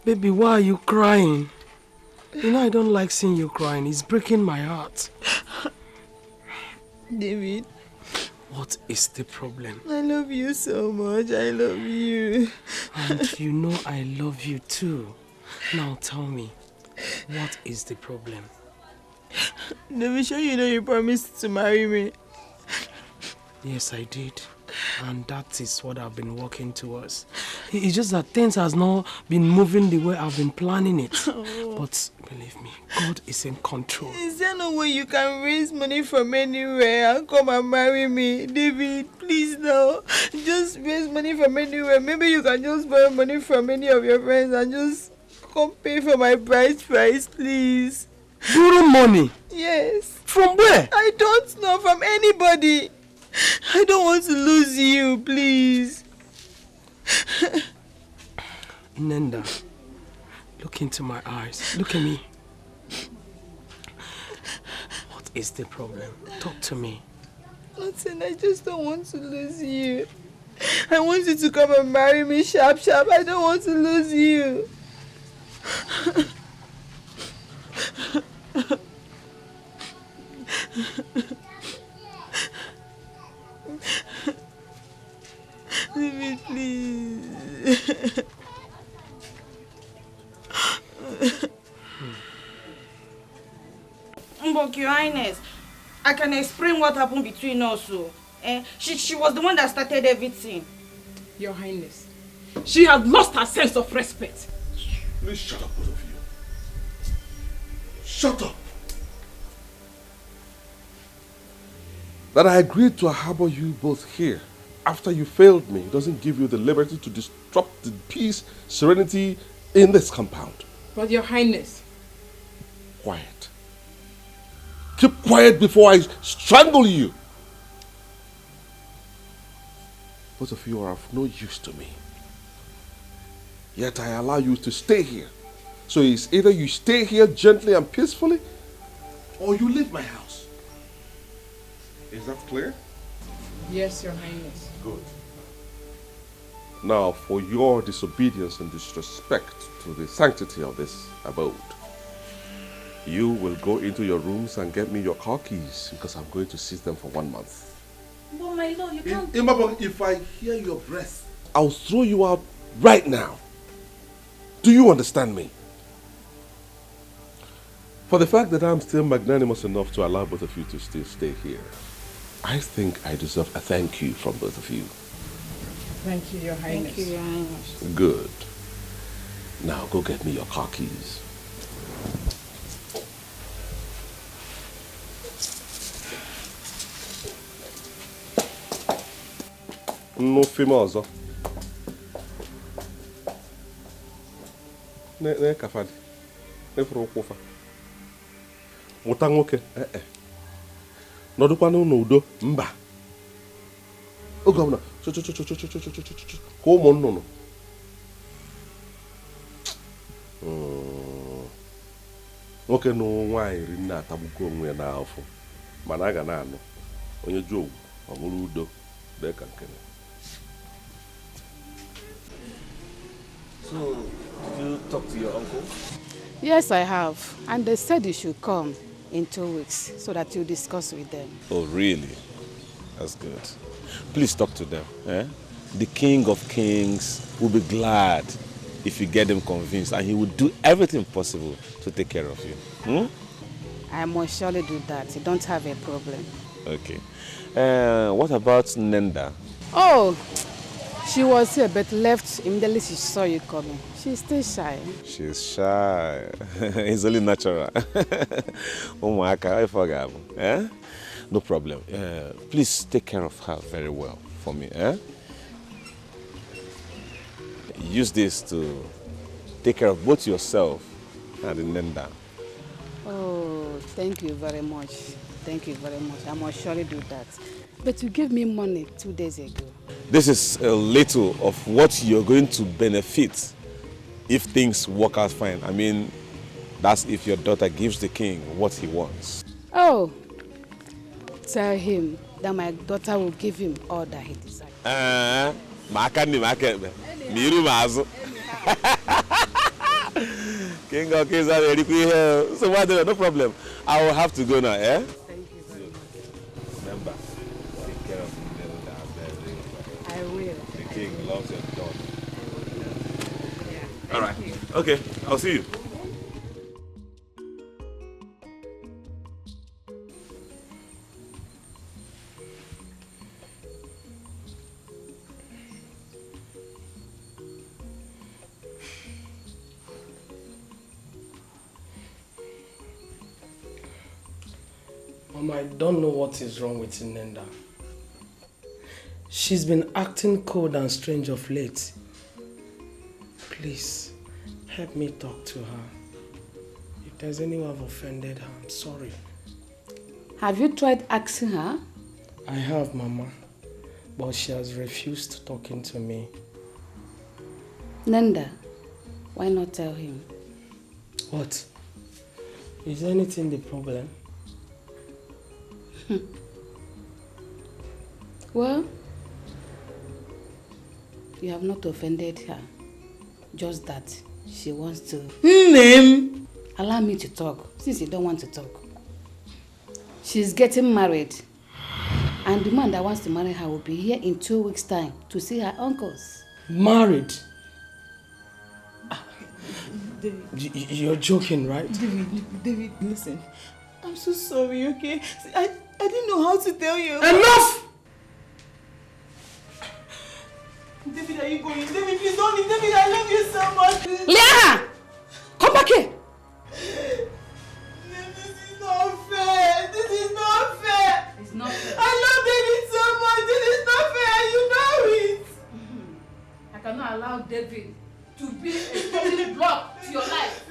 Baby, why are you crying? You know I don't like seeing you crying. It's breaking my heart. David. What is the problem? I love you so much. I love you. And you know I love you too. Now tell me, what is the problem? David, sure you know you promised to marry me. Yes, I did. And that is what I've been working towards. It's just that things has not been moving the way I've been planning it. Oh. But believe me, God is in control. Is there no way you can raise money from anywhere and come and marry me? David, please no. Just raise money from anywhere. Maybe you can just borrow money from any of your friends and just come pay for my bride price, please. Borrow money? Yes. From where? I don't know. From anybody. I don't want to lose you, please. Nenda, look into my eyes. Look at me. What is the problem? Talk to me. Listen, I just don't want to lose you. I want you to come and marry me sharp. I don't want to lose you. Leave me, please. But Your Highness, I can explain what happened between us. She was the one that started everything. Your Highness, she has lost her sense of respect. Please shut up, both of you. Shut up. That I agreed to harbor you both here after you failed me doesn't give you the liberty to disrupt the peace, serenity in this compound. But Your Highness. Quiet. Keep quiet before I strangle you. Both of you are of no use to me. Yet I allow you to stay here. So it's either you stay here gently and peacefully, or you leave my house. Is that clear? Yes, Your Highness. Good. Now, for your disobedience and disrespect to the sanctity of this abode, you will go into your rooms and get me your car keys because I'm going to seize them for 1 month. But my lord, you can't... Imabong, if I hear your breath, I'll throw you out right now. Do you understand me? For the fact that I'm still magnanimous enough to allow both of you to still stay here, I think I deserve a thank you from both of you. Thank you, Your Highness. Thank you, Your Highness. Good. Now go get me your car keys. No fimoso. Ne kafadi. Ne furu kofa. Muta nwoke. Nọdụkwanụ n'udo mba. Oge ọbụla ka ụmụ nnụnụ nwoke na nwaanyị ri nne atagbuko onwe ya n'afọ mana a ga na-anụ onye ju ogwu ọ bụrụ udo dee ka nkene. So, did you talk to your uncle? Yes, I have. And they said you should come in 2 weeks so that you discuss with them. Oh, really? That's good. Please talk to them. Eh? The King of Kings will be glad if you get him convinced, and he will do everything possible to take care of you. Hmm? I must surely do that. You don't have a problem. Okay. What about Nenda? Oh, she was here but left immediately she saw you coming. She's still shy. She's shy. It's only natural. Eh? No problem. Please take care of her very well for me. Eh? Use this to take care of both yourself and the Nenda. Oh, thank you very much. Thank you very much. I must surely do that. But you gave me money 2 days ago. This is a little of what you're going to benefit if things work out fine. I mean, that's if your daughter gives the king what he wants. Oh, tell him that my daughter will give him all that he desires. King of Kings are ready here. So what? No problem. I will have to go now. Eh? Thank you very much. Remember, take care of the I will. The king loves your daughter. Yeah. All right. Okay. I'll see you. Mama, I don't know what is wrong with Nenda. She's been acting cold and strange of late. Please, help me talk to her. If there's anyone I've offended her, I'm sorry. Have you tried asking her? I have, Mama, but she has refused talking to me. Nenda, why not tell him? What? Is anything the problem? Well, you have not offended her. Just that she wants to... Name! Allow me to talk, since you don't want to talk. She's getting married. And the man that wants to marry her will be here in 2 weeks' time to see her uncles. Married? David. You're joking, right? David, listen. I'm so sorry, okay? See, I didn't know how to tell you. Enough! David, are you going? David, please don't leave. David, I love you so much. Liana! Come back here! This is not fair. This is not fair. It's not fair. I love David so much. This is not fair. You know it. I cannot allow David to be a stumbling block to your life.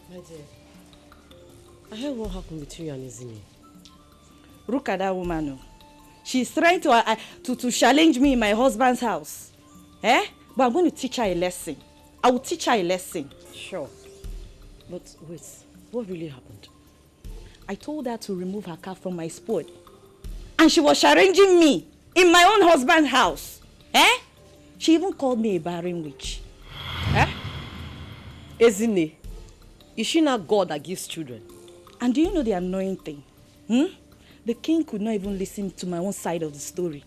My dear, I heard what happened between you and Izini. Look at that woman. Oh. She's trying to challenge me in my husband's house. Eh? But I'm going to teach her a lesson. I will teach her a lesson. Sure. But wait, what really happened? I told her to remove her car from my spot. And she was challenging me in my own husband's house. Eh? She even called me a barren witch. Eh? Ezine, is she not God that gives children? And do you know the annoying thing? The king could not even listen to my own side of the story.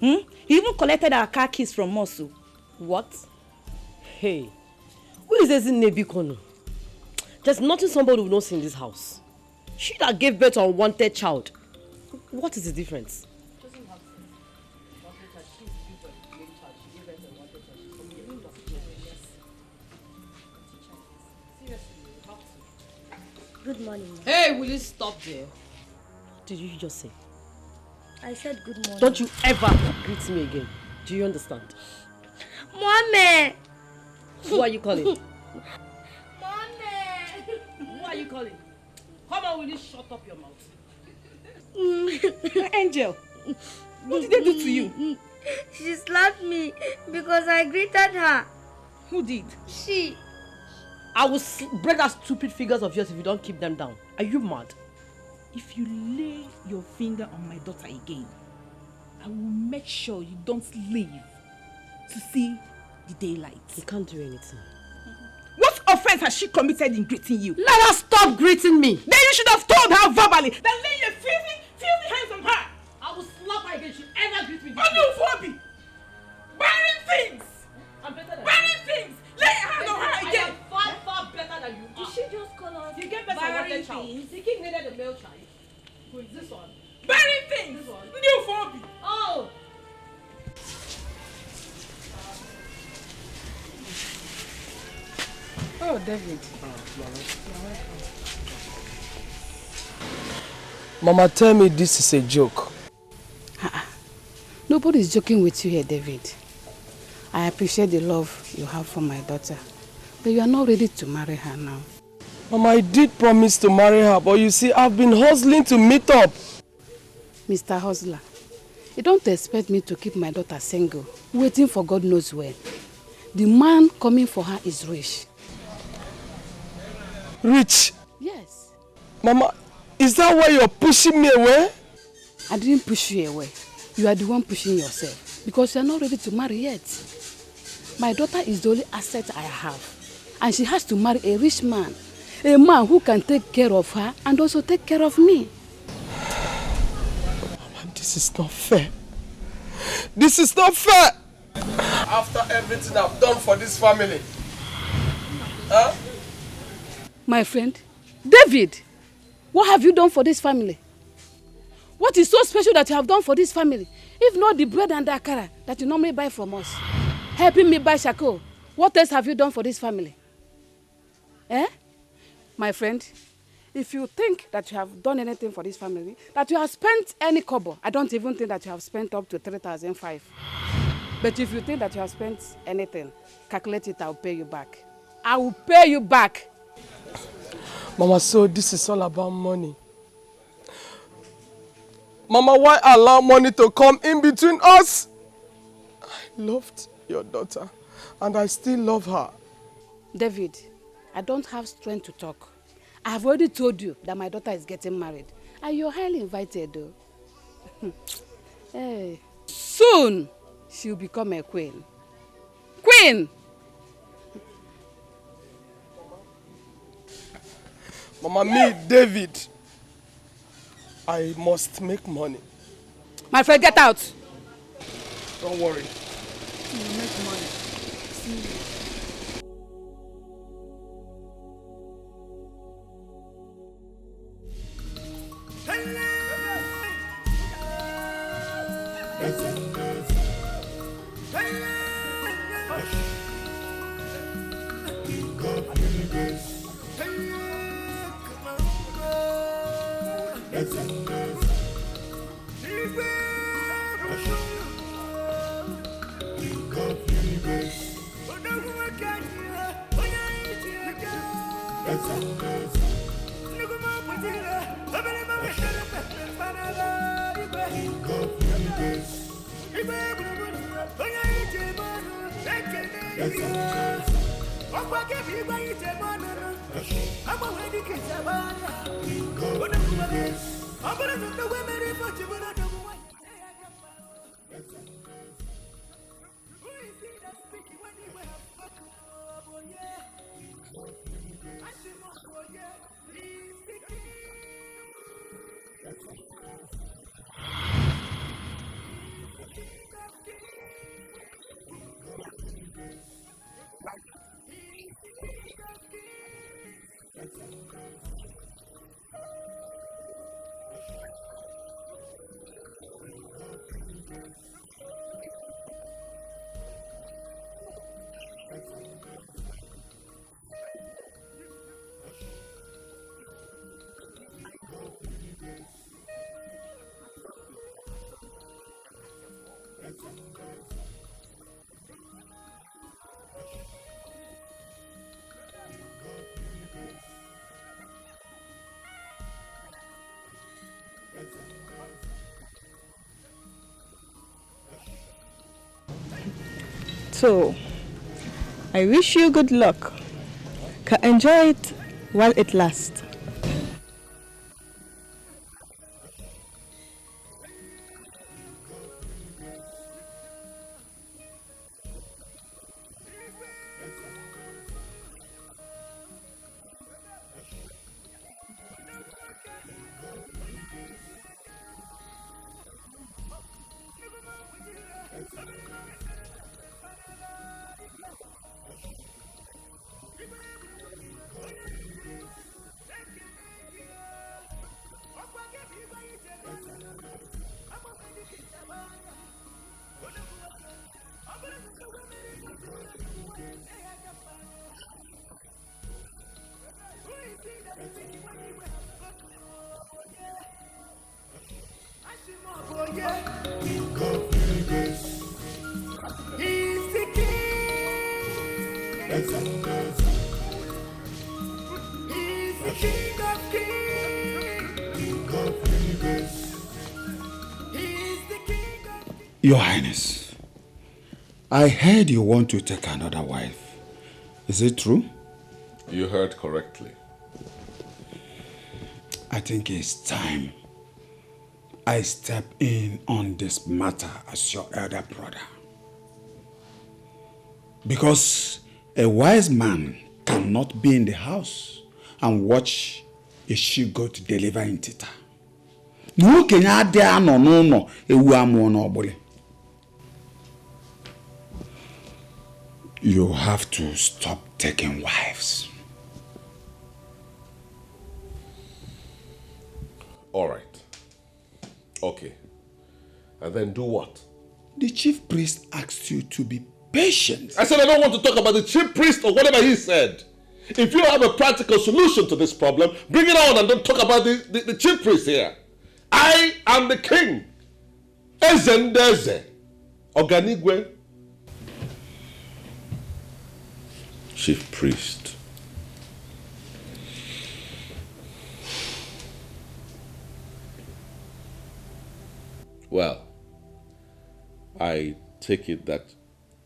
He even collected our car keys from us. What? Hey, who is Ezine Bikono? There's nothing somebody will not see in this house. She that gave birth to an unwanted child. What is the difference? Good morning. Hey, will you stop there? What did you just say? I said good morning. Don't you ever greet me again. Do you understand? Mommy! Who are you calling? Mommy! Who are you calling? Come on, will you shut up your mouth? Angel, What did they do to you? She slapped me because I greeted her. Who did? She. I will break that stupid fingers of yours if you don't keep them down. Are you mad? If you lay your finger on my daughter again, I will make sure you don't leave to see the daylight. You can't do anything. What offense has she committed in greeting you? Let her stop greeting me. Then you should have told her verbally that lay your filthy hands on her. I will slap her again. She ever greet me. Only Barren things. I'm better than Barren you. things. Lay your hand on her again. I am far better than you. Did she just call us You get better barren than child. things? The king needed a male child. Who is this one? Barren things. This one. New phobia. Oh. Oh, David. Mama, tell me this is a joke. Nobody's joking with you here, David. I appreciate the love you have for my daughter, but you are not ready to marry her now. Mama, I did promise to marry her, but you see, I've been hustling to meet up. Mr. Hustler, you don't expect me to keep my daughter single, waiting for God knows when. The man coming for her is rich. Rich? Yes. Mama, is that why you're pushing me away? I didn't push you away. You are the one pushing yourself because you are not ready to marry yet. My daughter is the only asset I have, and she has to marry a rich man, a man who can take care of her and also take care of me. Mama, this is not fair. This is not fair! After everything I've done for this family. Huh? My friend, David, what have you done for this family? What is so special that you have done for this family? If not the bread and the akara that you normally buy from us. Helping me buy shako. What else have you done for this family? Eh? My friend, if you think that you have done anything for this family, that you have spent any kobo, I don't even think that you have spent up to 3,500. But if you think that you have spent anything, calculate it, I'll pay you back. I will pay you back. Mama, so this is all about money. Mama, why allow money to come in between us? I loved your daughter, and I still love her. David, I don't have strength to talk. I have already told you that my daughter is getting married, and you're highly invited, though. Hey, soon she'll become a queen. Queen! Mama, me, David, I must make money. My friend, get out. Don't worry. You make money. So, I wish you good luck. Enjoy it while it lasts. Your Highness, I heard you want to take another wife. Is it true? You heard correctly. I think it's time I step in on this matter as your elder brother. Because a wise man cannot be in the house and watch a she-goat deliver in tita. No, you have to stop taking wives. All right. Okay. And then do what? The chief priest asked you to be patient. I said I don't want to talk about the chief priest or whatever he said. If you have a practical solution to this problem, bring it on and don't talk about the chief priest here. I am the king. Ezendeze. Oganigwe. Chief priest. Well, I take it that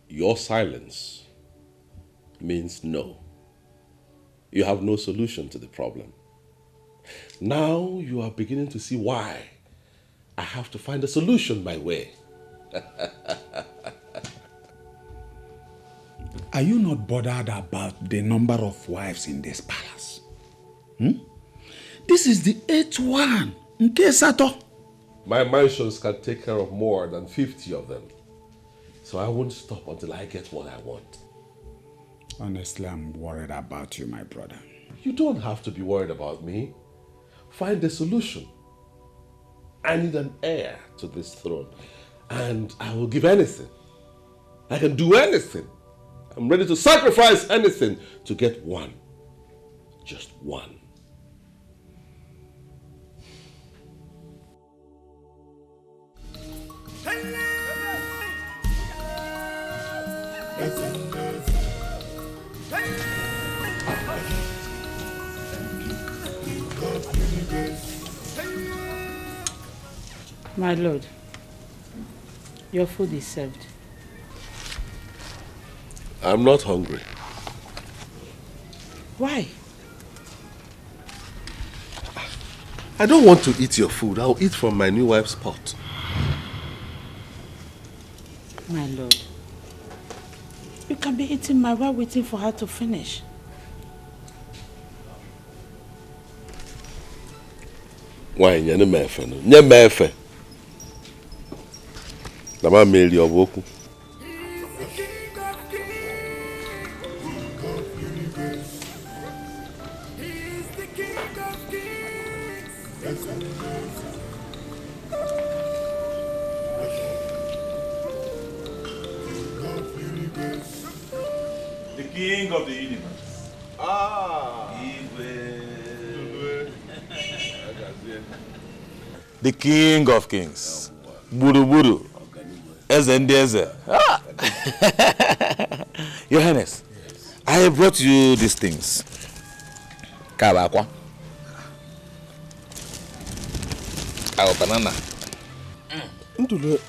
your silence means no. You have no solution to the problem. Now you are beginning to see why I have to find a solution my way. Are you not bothered about the number of wives in this palace? This is the 8th one. My mansions can take care of more than 50 of them. So I won't stop until I get what I want. Honestly, I'm worried about you, my brother. You don't have to be worried about me. Find a solution. I need an heir to this throne. And I will give anything. I can do anything. I'm ready to sacrifice anything to get one. Just one. My lord, your food is served. I'm not hungry. Why? I don't want to eat your food. I'll eat from my new wife's pot. My lord, you can be eating my while waiting for her to finish. Why? Nye mefe no. Nye mefe. Dama meli oboku. The king of the universe. The king of kings. Buru Buru. Eze. Your Highness, I have brought you these things. Kabakwa. Our banana. Ndule,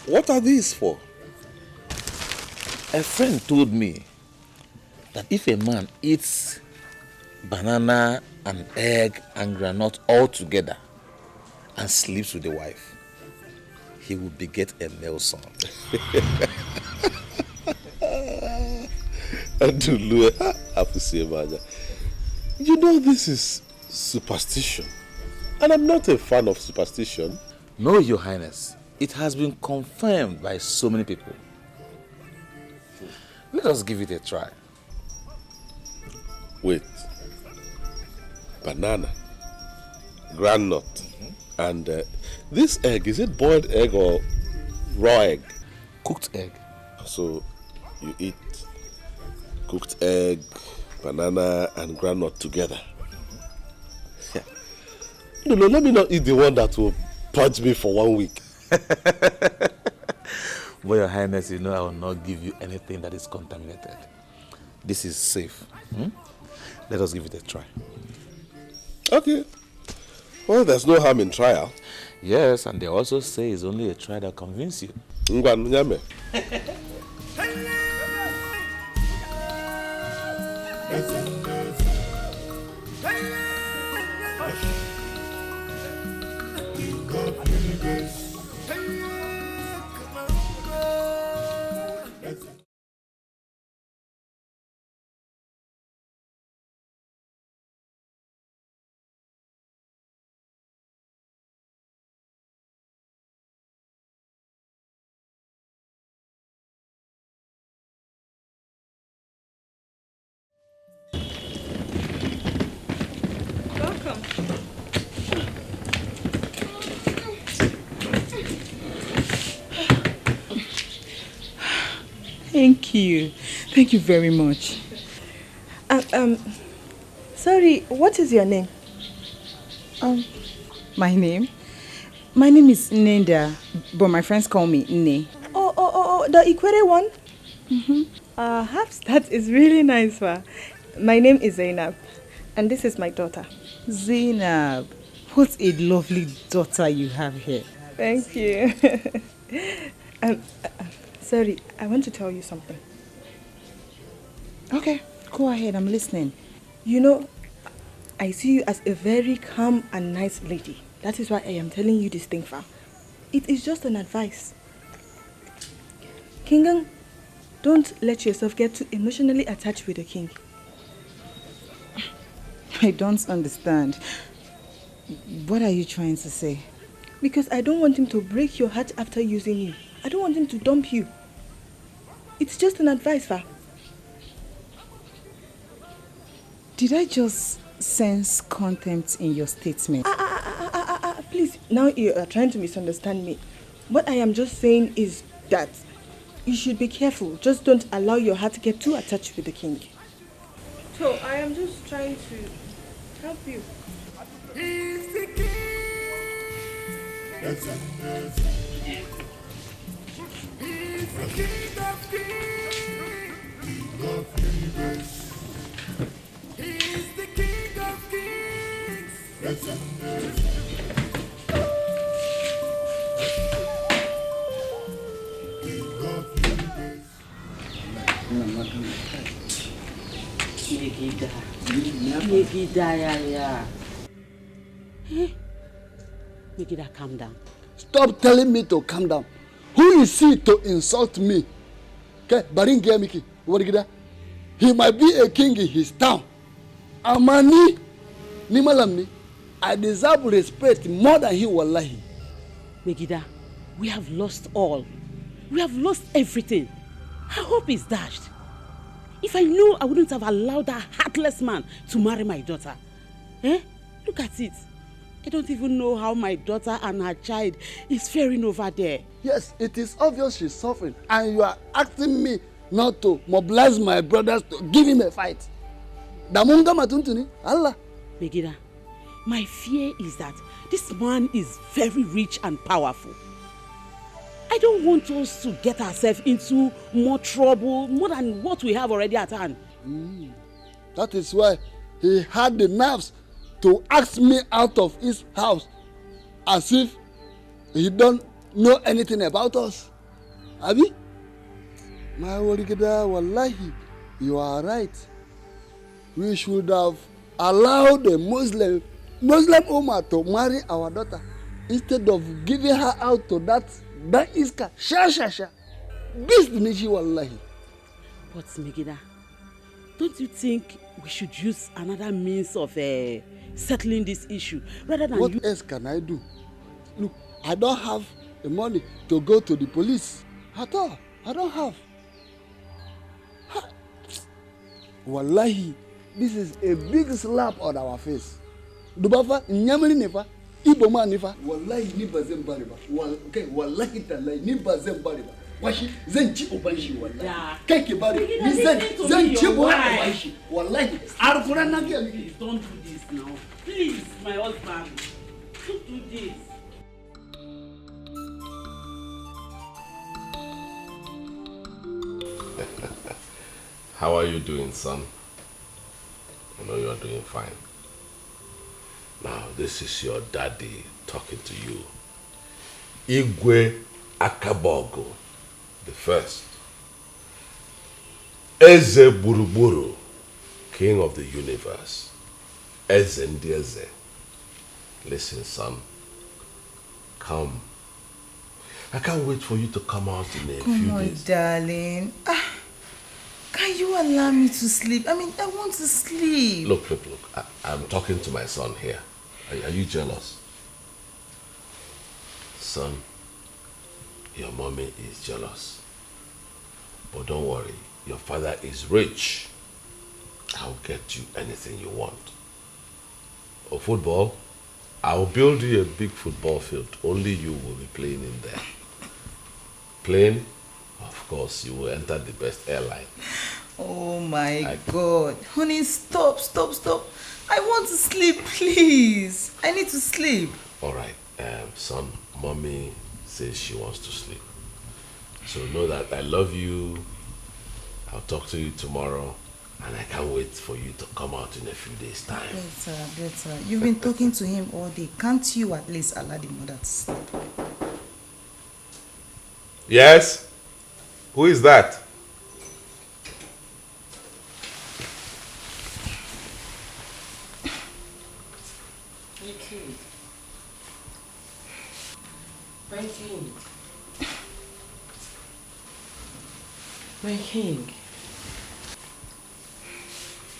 what are these for? A friend told me that if a man eats banana and egg and granite all together and sleeps with the wife, he will beget a male son. You know this is superstition, and I'm not a fan of superstition. No, Your Highness. It has been confirmed by so many people. Let us give it a try. Wait. Banana, groundnut, and this egg, is it boiled egg or raw egg? Cooked egg. So you eat cooked egg, banana, and groundnut together. Yeah. No, let me not eat the one that will purge me for 1 week. But Your Highness, you know I will not give you anything that is contaminated. This is safe. Let us give it a try. Okay. Well, there's no harm in trial. Yes, and they also say it's only a try that convinces you. Welcome. Thank you. Thank you very much. Sorry, what is your name? My name? My name is Nenda, but my friends call me Nne. Oh, the Ikwere one? Perhaps that is really nice, wa. My name is Zainab, and this is my daughter. Zainab, what a lovely daughter you have here. Thank you. Sorry, I want to tell you something. Okay, go ahead, I'm listening. You know, I see you as a very calm and nice lady. That is why I am telling you this thing, Fa. It is just an advice. Kingang, don't let yourself get too emotionally attached with the king. I don't understand. What are you trying to say? Because I don't want him to break your heart after using you. I don't want him to dump you. It's just an advice, Fa. Did I just sense contempt in your statement? Please, now you are trying to misunderstand me. What I am just saying is that you should be careful. Just don't allow your heart to get too attached with the king. So I am just trying to help you. He's the king. He's the king of kings. He's the king of kings. Megida, calm down. Stop telling me to calm down. Who is he to insult me? Okay, Baringia Miki, what is that? He might be a king in his town. Amani, Nimalamni, I deserve respect more than he, wallahi. Megida, we have lost all. We have lost everything. Our hope is dashed. If I knew, I wouldn't have allowed that heartless man to marry my daughter. Look at it. I don't even know how my daughter and her child is faring over there. Yes, it is obvious she's suffering, and you are asking me not to mobilize my brothers to give him a fight. Damunga matuntuni, Allah. Megida, my fear is that this man is very rich and powerful. I don't want us to get ourselves into more trouble, more than what we have already at hand. That is why he had the nerves to ask me out of his house as if he don't know anything about us. Abi? My Warigida, wallahi, you are right. We should have allowed a Muslim woman to marry our daughter instead of giving her out to that iska. Sha. This nishi wallahi. But Megida, don't you think we should use another means of settling this issue rather than what else can I do? Look, I don't have the money to go to the police at all. I don't have. Wallahi, this is a big slap on our face. Dubafa, nyamali nefa, iboma nefa. Wallahi ni bazem bariba. Okay, wallahi talai ni bazem bariba. Washi, zan ci uban shi wallahi. Kai ke bari, ni zan ci uban shi. Wallahi, Alquran na ga miki. Don't do this now. Please, my husband. Don't do this. How are you doing, son? I know you are doing fine. Now, this is your daddy talking to you. Igwe Akabogo the first. Eze Buruburu, king of the universe. Eze Ndieze. Listen, son. Come. I can't wait for you to come out in a few days. Darling. Can you allow me to sleep? I mean, I want to sleep. Look. I'm talking to my son here. Are you jealous? Son, your mommy is jealous. But don't worry, your father is rich. I'll get you anything you want. Or football, I'll build you a big football field. Only you will be playing in there. Playing? Of course, you will enter the best airline. Oh my God. Honey, stop. I want to sleep, please. I need to sleep. All right, son, mommy says she wants to sleep. So know that I love you. I'll talk to you tomorrow. And I can't wait for you to come out in a few days' time. Better. You've been talking to him all day. Can't you at least allow the mother to sleep? Yes? Who is that? My king.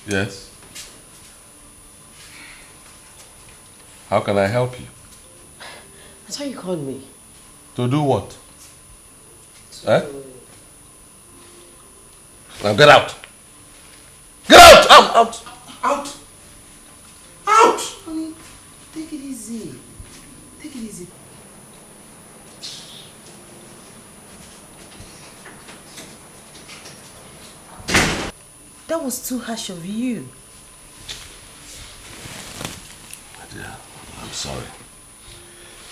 Yes? How can I help you? That's why you called me. To do what? Eh? Now get out! Get out! Out! Honey, take it easy. That was too harsh of you. Dear, I'm sorry.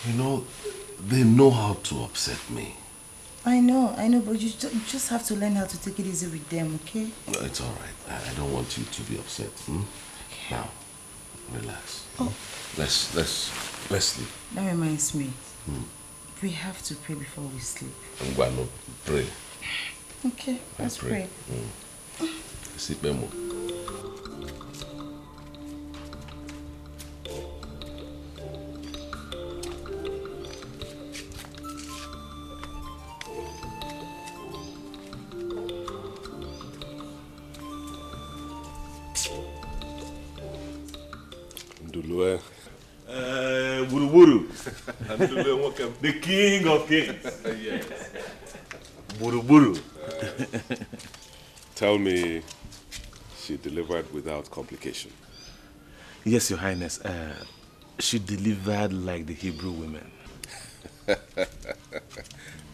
You know, they know how to upset me. I know, but you just have to learn how to take it easy with them, okay? No, it's all right. I don't want you to be upset. Okay. Now, relax. Oh. Let's sleep. That reminds me. We have to pray before we sleep. I'm going to pray. Okay, let's pray. Sleep, Memo. Buruburu. The king of kings. Yes. Buruburu. Tell me, she delivered without complication? Yes, Your Highness. She delivered like the Hebrew women.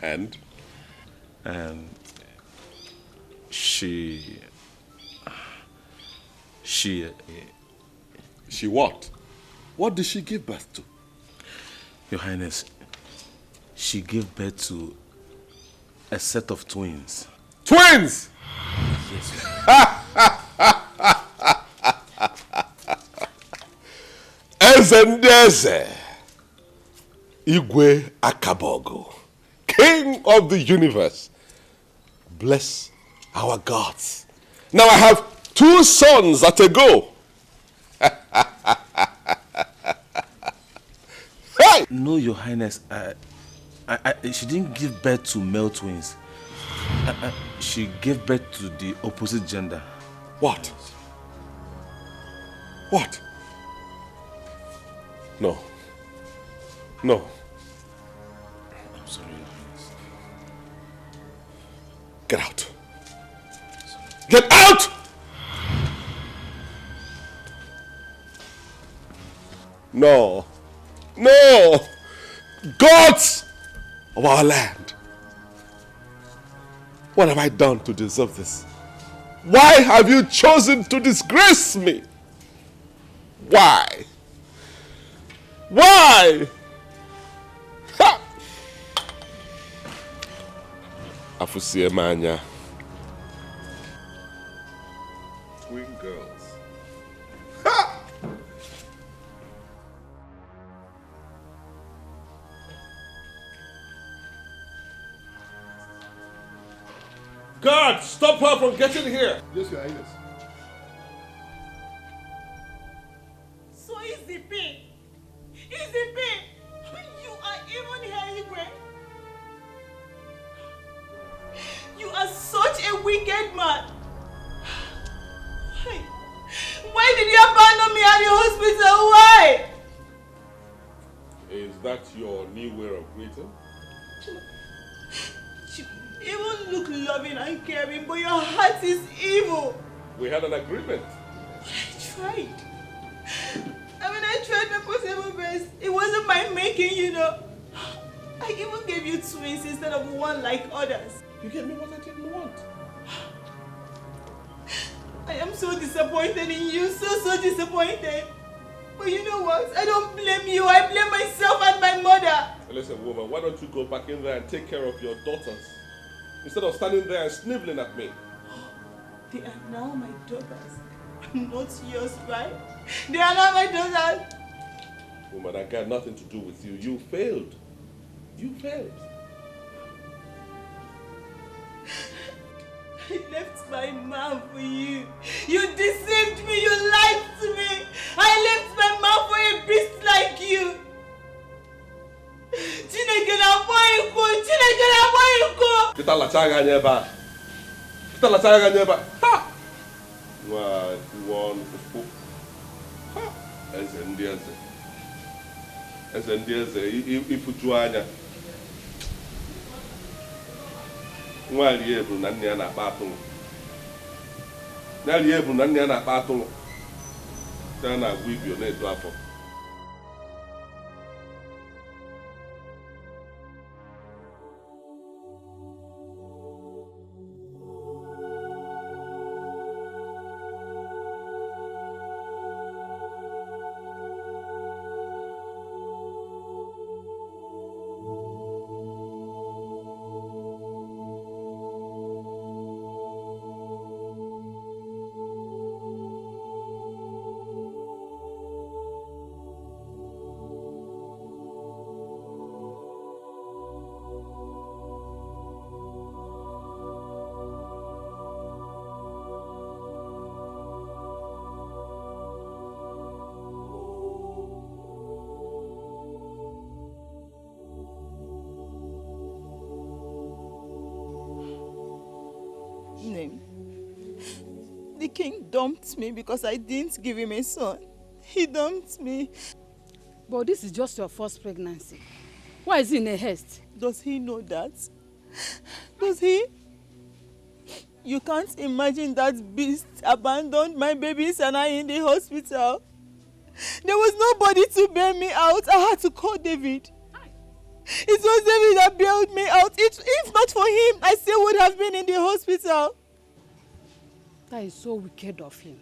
And? She what? What did she give birth to? Your Highness, she gave birth to a set of twins. Twins? Yes. Ezendeze Igwe Akabogo, king of the universe, Bless our gods. Now I have 2 sons at a go. Hey! No, Your Highness. She didn't give birth to male twins. She gave birth to the opposite gender. What? What? No. No. I'm sorry, Your Highness. Get out. Get out! No. No! Gods of our land. What have I done to deserve this? Why have you chosen to disgrace me? Why? Why? Ha! Afusie manya. Twin girls. Ha! God, stop her from getting here. Yes, Your Highness. So easy, P. Easy, P. You are even here, Igwe. You are such a wicked man. Why did you abandon me at the hospital? Why? Is that your new way of greeting? You even look loving and caring, but your heart is evil. We had an agreement. I tried. I tried my possible best. It wasn't my making, you know. I even gave you twins instead of one like others. You gave me what I didn't want. I am so disappointed in you, so disappointed. But you know what? I don't blame you. I blame myself and my mother. Listen, woman, why don't you go back in there and take care of your daughters? Instead of standing there and sniveling at me. They are now my daughters. Not yours, right? They are now my daughters. Woman, I got nothing to do with you. You failed. You failed. I left my man for you. You deceived me. You lied to me. I left my man for a beast like you. Kita lachaga nyeba. Kita lachaga nyeba. Ha! One fufu. Ha! Eze ndị eze ifuju anya. Nwali ebu na nne ya na-akpa atụrụ. Nwali ebu na nne ya na-akpa atụrụ. Ya na-agwụ ibio na-edu afọ. The king dumped me because I didn't give him a son. He dumped me. But this is just your first pregnancy. Why is he in a haste? Does he know that? Does he? You can't imagine that beast abandoned my babies and I in the hospital. There was nobody to bail me out. I had to call David. It was David that bailed me out. If not for him, I still would have been in the hospital. That is so wicked of him.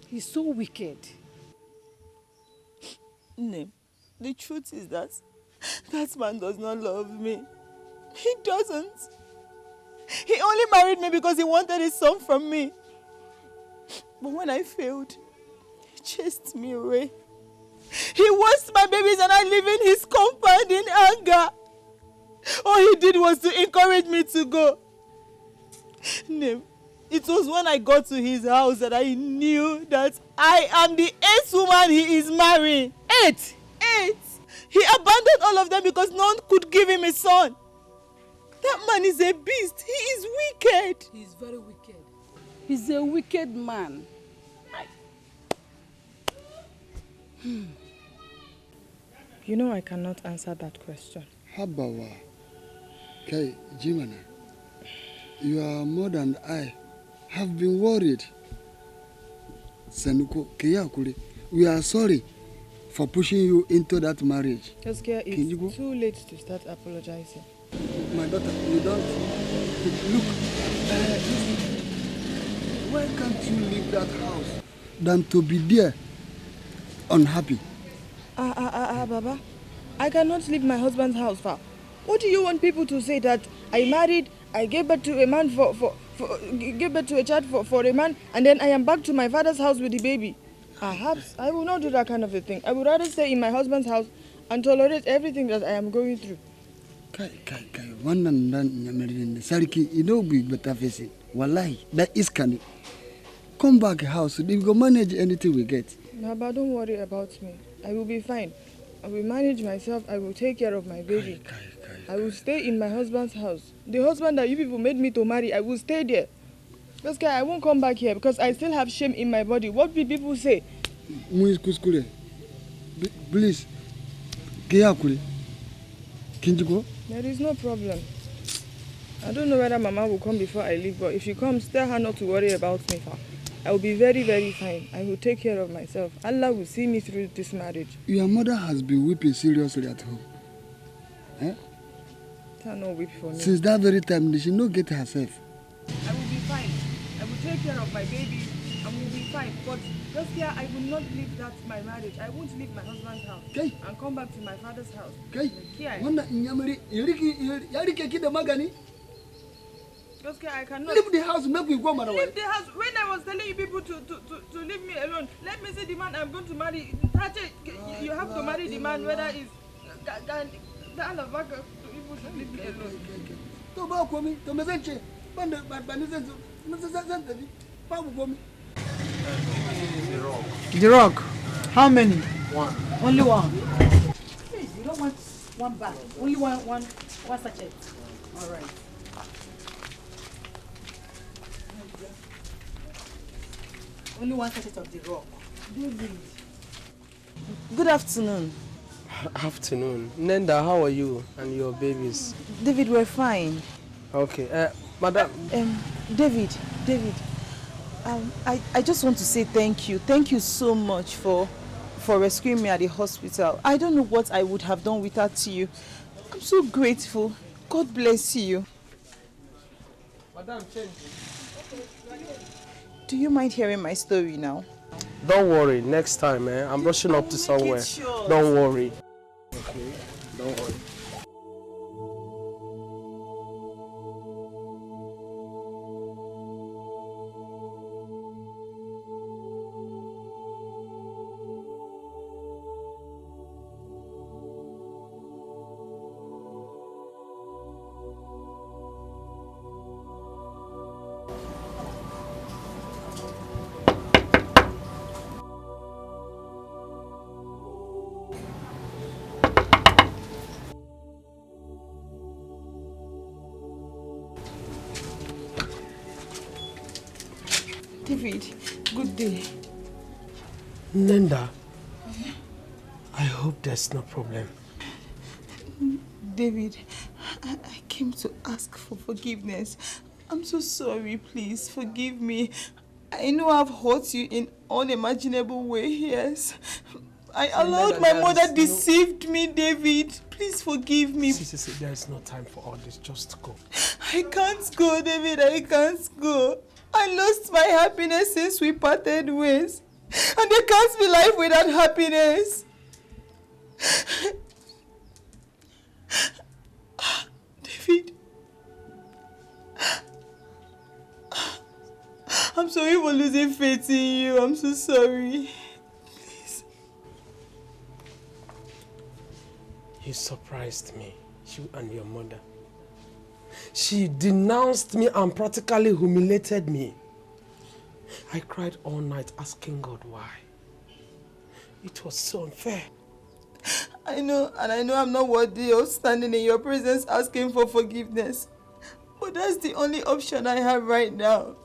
He's so wicked. Name, the truth is that man does not love me. He doesn't. He only married me because he wanted a son from me. But when I failed, he chased me away. He washed my babies and I live in his compound in anger. All he did was to encourage me to go. No, it was when I got to his house that I knew that I am the 8th woman he is marrying. 8? 8! He abandoned all of them because none could give him a son. That man is a beast. He is wicked. He is very wicked. He's a wicked man. You know I cannot answer that question. Habawa. Okay, Jimana. Your mother and I have been worried. Senuko, Kiyakuri, we are sorry for pushing you into that marriage. Oscar, it's too late to start apologizing. My daughter, you don't... Look, why can't you leave that house than to be there unhappy? Baba, I cannot leave my husband's house, Fa. What do you want people to say, that I married, I gave birth to a man gave birth to a child for a man, and then I am back to my father's house with the baby? Perhaps I will not do that kind of a thing. I would rather stay in my husband's house and tolerate everything that I am going through. Sariki, you know we better face it. Wallahi, that is canny. Come back house, we go manage anything we get. Baba, don't worry about me. I will be fine. I will manage myself. I will take care of my baby. I will stay in my husband's house. The husband that you people made me to marry, I will stay there. This guy, I won't come back here because I still have shame in my body. What will people say? Please, can you go? There is no problem. I don't know whether Mama will come before I leave, but if she comes, tell her not to worry about me. I will be very, very fine. I will take care of myself. Allah will see me through this marriage. Your mother has been weeping seriously at home. Eh? Tell no weep for me. Since that very time, did she not get herself? I will be fine. I will take care of my baby. I will be fine. But just here, I will not leave my marriage. I won't leave my husband's house and come back to my father's house. Okay. I cannot leave the house. Make we go, man. Leave the house. When I was telling you people to leave me alone, let me see the man I'm going to marry. You have to marry the man, whether it's people should leave me alone. The rock. How many? One. Only one. Please, you don't want one bag. Only one sachet. All right. Only one sachet of the rock. David. Good afternoon. Afternoon. Nenda, how are you and your babies? David, we're fine. Okay. Madam. David. I just want to say thank you. Thank you so much for rescuing me at the hospital. I don't know what I would have done without you. I'm so grateful. God bless you. Madam, change. Do you mind hearing my story now? Don't worry. Next time, I'm rushing up to somewhere. Sure. Don't worry. Okay. Don't worry. David, good day. Nenda, I hope there's no problem. David, I came to ask for forgiveness. I'm so sorry, please forgive me. I know I've hurt you in unimaginable way, yes. I allowed my mother deceived me, David. Please forgive me. See, there is no time for all this. Just go. I can't go, David. I can't go. I lost my happiness since we parted ways. And there can't be life without happiness. David. I'm sorry for losing faith in you. I'm so sorry. Please. You surprised me. You and your mother. She denounced me and practically humiliated me. I cried all night asking God why. It was so unfair. I know, and I know I'm not worthy of standing in your presence asking for forgiveness. But that's the only option I have right now.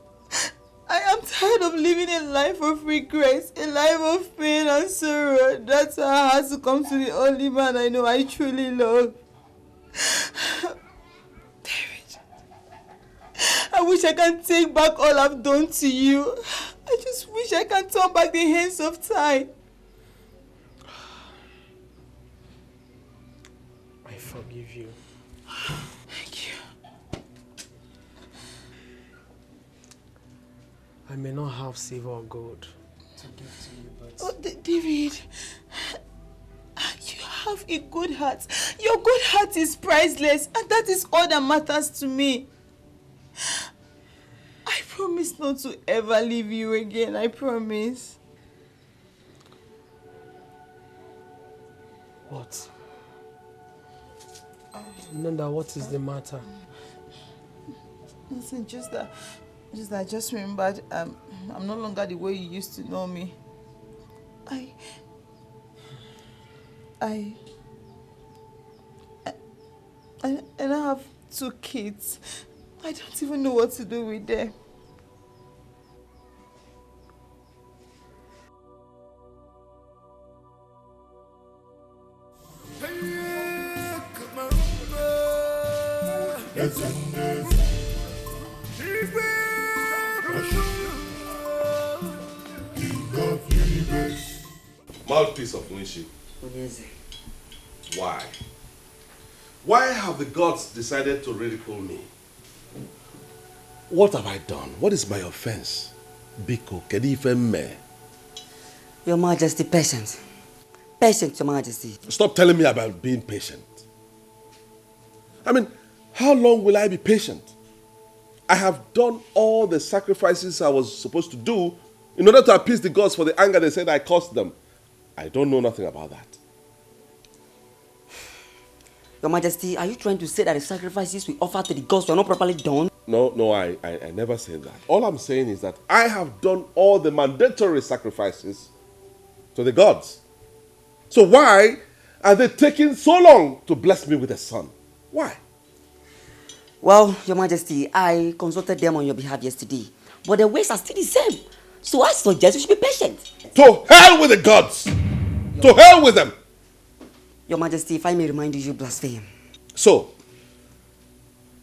I am tired of living a life of regrets, a life of pain and sorrow. That's why I had to come to the only man I know I truly love. David, I wish I can take back all I've done to you. I just wish I can turn back the hands of time. I forgive you. Thank you. I may not have silver or gold to give to you, but... Oh, David, you have a good heart. Your good heart is priceless, and that is all that matters to me. I promise not to ever leave you again, I promise. What? Nanda, what is the matter? Listen, just that I just remembered I'm no longer the way you used to know me. I have 2 kids. I don't even know what to do with them. Mouthpiece of Winship. Why? Why have the gods decided to ridicule me? What have I done? What is my offense? Biko, Kedife me. Your Majesty, patience. Patience, Your Majesty. Stop telling me about being patient. I mean, how long will I be patient? I have done all the sacrifices I was supposed to do in order to appease the gods for the anger they said I caused them. I don't know nothing about that. Your Majesty, are you trying to say that the sacrifices we offer to the gods were not properly done? No, I never said that. All I'm saying is that I have done all the mandatory sacrifices to the gods. So why are they taking so long to bless me with a son? Why? Well, Your Majesty, I consulted them on your behalf yesterday, but the ways are still the same. So I suggest you should be patient. To hell with the gods! To hell with them! Your Majesty, if I may remind you, you blaspheme. So,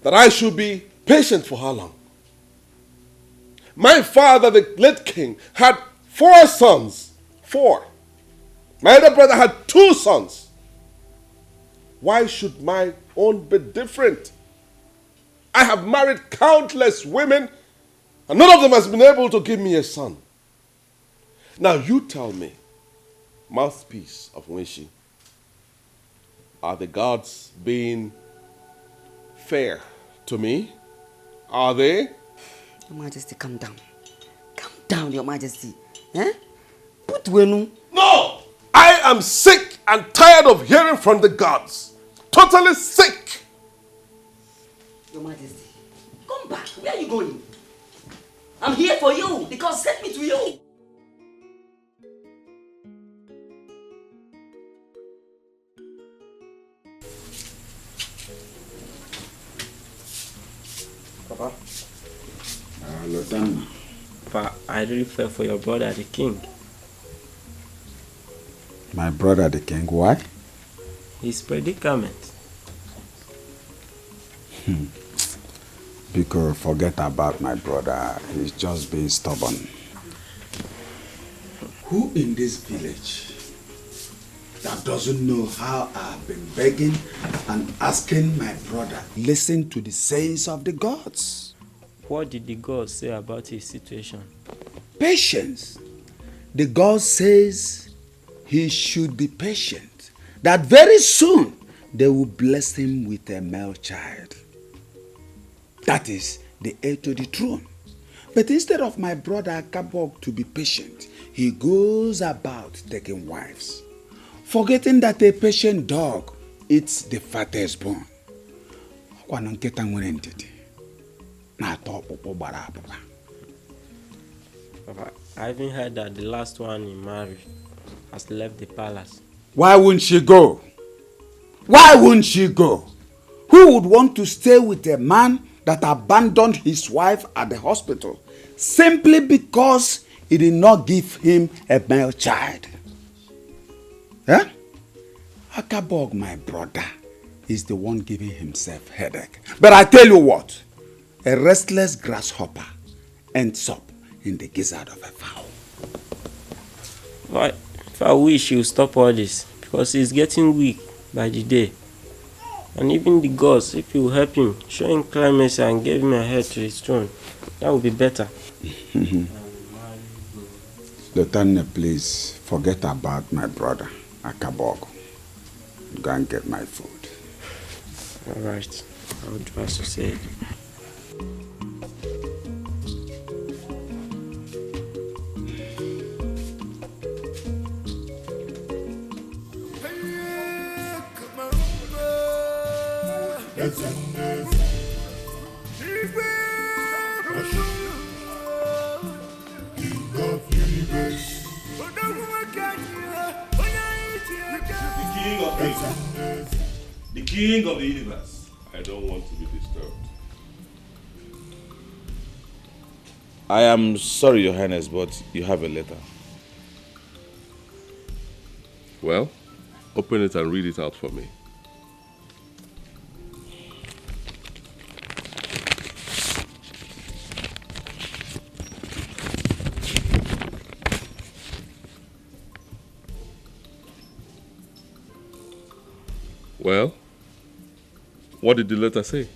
that I should be patient for how long? My father, the late king, had 4 sons. 4. My elder brother had 2 sons. Why should my own be different? I have married countless women, and none of them has been able to give me a son. Now you tell me, mouthpiece of Winshi, are the gods being fair to me? Are they? Your Majesty, calm down. Calm down, Your Majesty. Eh? Put Wenu. No! I am sick and tired of hearing from the gods. Totally sick. Your Majesty, come back. Where are you going? I'm here for you. The God sent me to you. Papa. Listen. Papa, I really fell for your brother, the king. My brother, the king, why? His predicament. Because forget about my brother. He's just being stubborn. Who in this village that doesn't know how I've been begging and asking my brother listen to the sayings of the gods? What did the gods say about his situation? Patience. The God says he should be patient. That very soon they will bless him with a male child. That is the heir to the throne. But instead of my brother Kabok to be patient, he goes about taking wives, forgetting that a patient dog eats the fattest bone. Papa, I even heard that the last one he married has left the palace. Why wouldn't she go? Why wouldn't she go? Who would want to stay with a man that abandoned his wife at the hospital simply because he did not give him a male child? Eh? Akabog, my brother, is the one giving himself headache. But I tell you what, a restless grasshopper ends up in the gizzard of a fowl. But if I wish he would stop all this, because he's getting weak by the day. And even the gods, if you help him, show him clemency and give him a heir to his throne, that would be better. Lieutenant, please forget about my brother, Akabog. Go and get my food. All right, I'll do as you said. The king of the universe. I don't want to be disturbed. I am sorry, Your Highness, but you have a letter. Well, open it and read it out for me. Well, what did the letter say?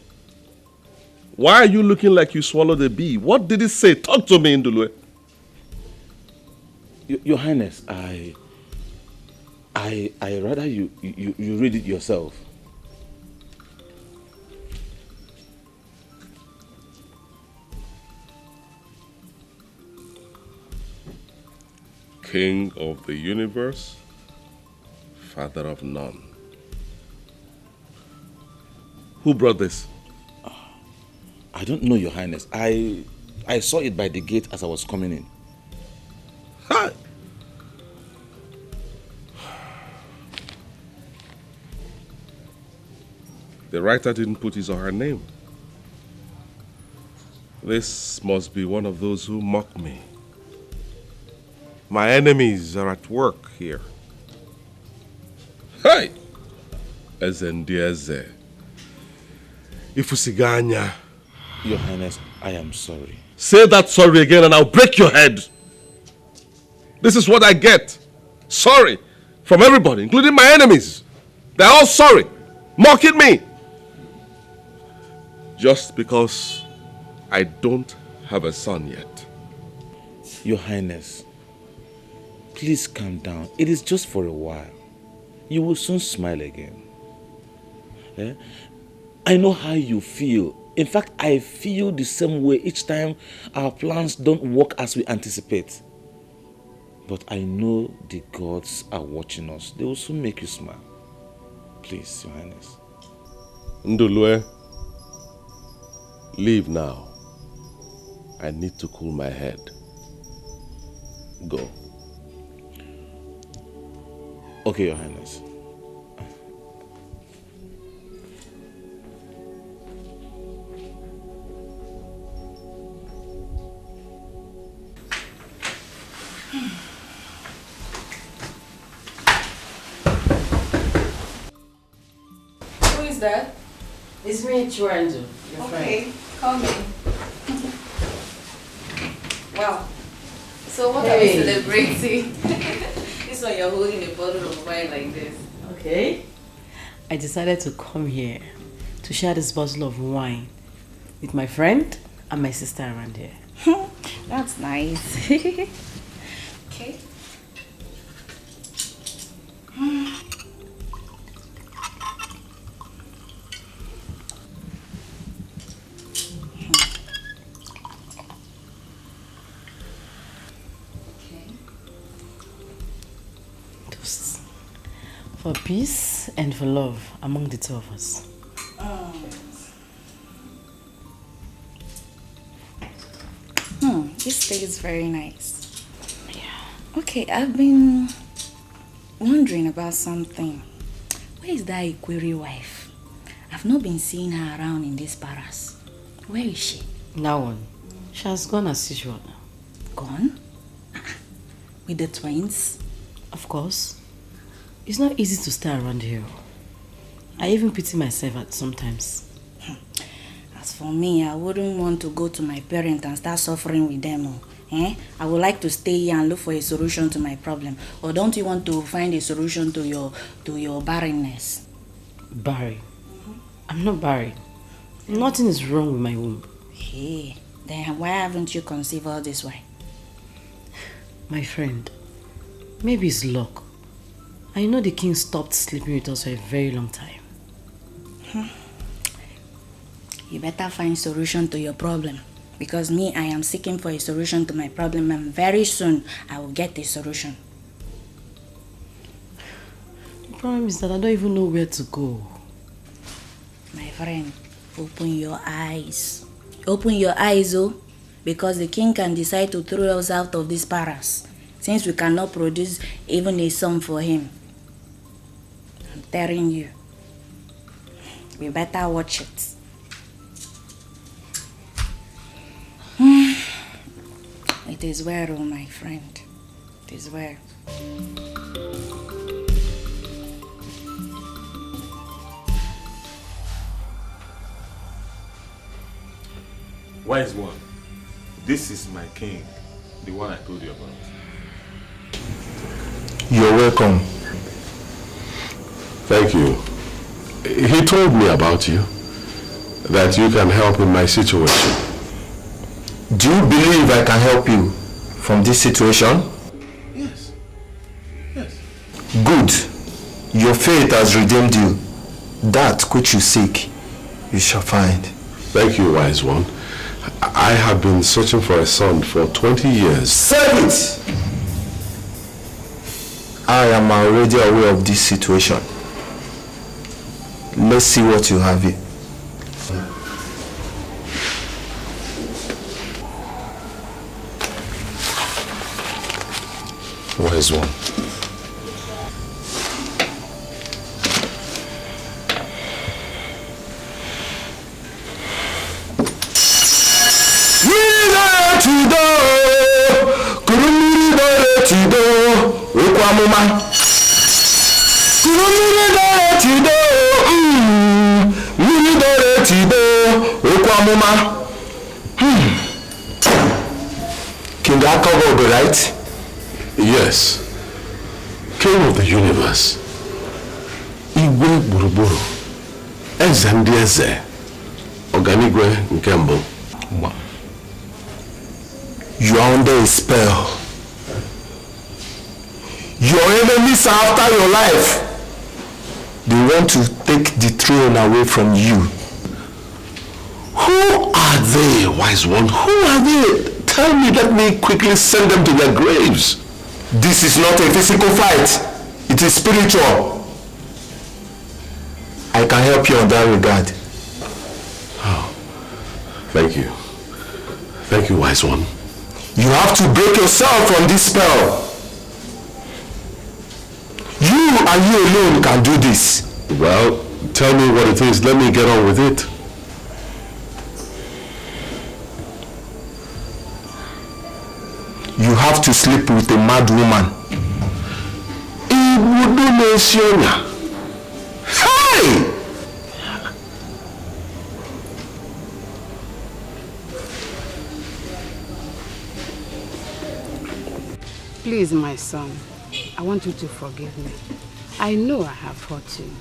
Why are you looking like you swallowed a bee? What did it say? Talk to me, Ndulwe. Your Highness, I rather you read it yourself. King of the universe, father of none. Who brought this? I don't know, Your Highness. I saw it by the gate as I was coming in. Hi. The writer didn't put his or her name. This must be one of those who mock me. My enemies are at work here. Hey! Ezendieze. Ifusiganya. Your Highness, I am sorry. Say that sorry again and I'll break your head. This is what I get. Sorry from everybody, including my enemies. They're all sorry, mocking me. Just because I don't have a son yet. Your Highness, please calm down. It is just for a while. You will soon smile again. Eh? I know how you feel. In fact, I feel the same way each time our plans don't work as we anticipate. But I know the gods are watching us. They will soon make you smile. Please, Your Highness. Ndulwe, leave now. I need to cool my head. Go. Okay, Your Highness. Who is that? It's me, Chuandu, your friend. Come in. Wow. So what Hey. are we celebrating? This one you're holding a bottle of wine like this. Okay. I decided to come here to share this bottle of wine with my friend and my sister around here. That's nice. Okay. For peace and for love among the two of us. This steak is very nice. Yeah. Okay, I've been wondering about something. Where is that Ikwere wife? I've not been seeing her around in this palace. Where is she? That one. She has gone as usual now. Gone? With the twins? Of course. It's not easy to stay around here. I even pity myself at sometimes. As for me, I wouldn't want to go to my parents and start suffering with them. I would like to stay here and look for a solution to my problem. Or don't you want to find a solution to your barrenness? Barren? I'm not barren. Nothing is wrong with my womb. Hey, then why haven't you conceived all this way? My friend, maybe it's luck. I know the king stopped sleeping with us for a very long time. You better find a solution to your problem. Because me, I am seeking for a solution to my problem, and very soon I will get a solution. The problem is that I don't even know where to go. My friend, open your eyes. Open your eyes, because the king can decide to throw us out of this palace, since we cannot produce even a son for him. I'm telling you, we better watch it. It is well, oh my friend. It is well. Wise one, this is my king, the one I told you about. You're welcome. Thank you. He told me about you, that you can help in my situation. Do you believe I can help you from this situation? Yes. Yes. Good. Your faith has redeemed you. That which you seek, you shall find. Thank you, wise one. I have been searching for a son for 20 years. Say it! I am already aware of this situation. Let's see what you have here. Wise one. King Akogo, right? Yes. King of the universe. Igwe Buruburu. Eze ndị eze. Oganigwe nke mbụ. You are under a spell. Your enemies are after your life. They want to take the throne away from you. Who are they, wise one? Who are they? Tell me, let me quickly send them to their graves. This is not a physical fight. It is spiritual. I can help you on that regard. Oh, thank you. Thank you, wise one. You have to break yourself from this spell. You and you alone can do this. Well, tell me what it is. Let me get on with it. You have to sleep with a mad woman. Hey! Please, my son, I want you to forgive me. I know I have hurt you.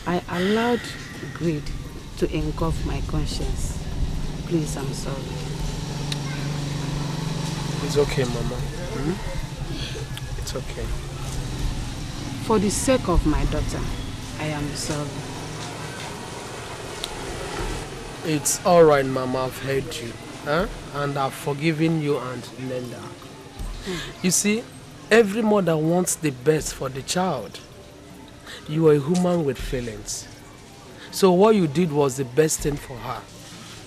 I allowed greed to engulf my conscience. Please, I'm sorry. It's okay, Mama. It's okay. For the sake of my daughter, I am sorry. It's alright, Mama. I've heard you. And I've forgiven you and Nenda. You see, every mother wants the best for the child. You are a human with feelings. So what you did was the best thing for her.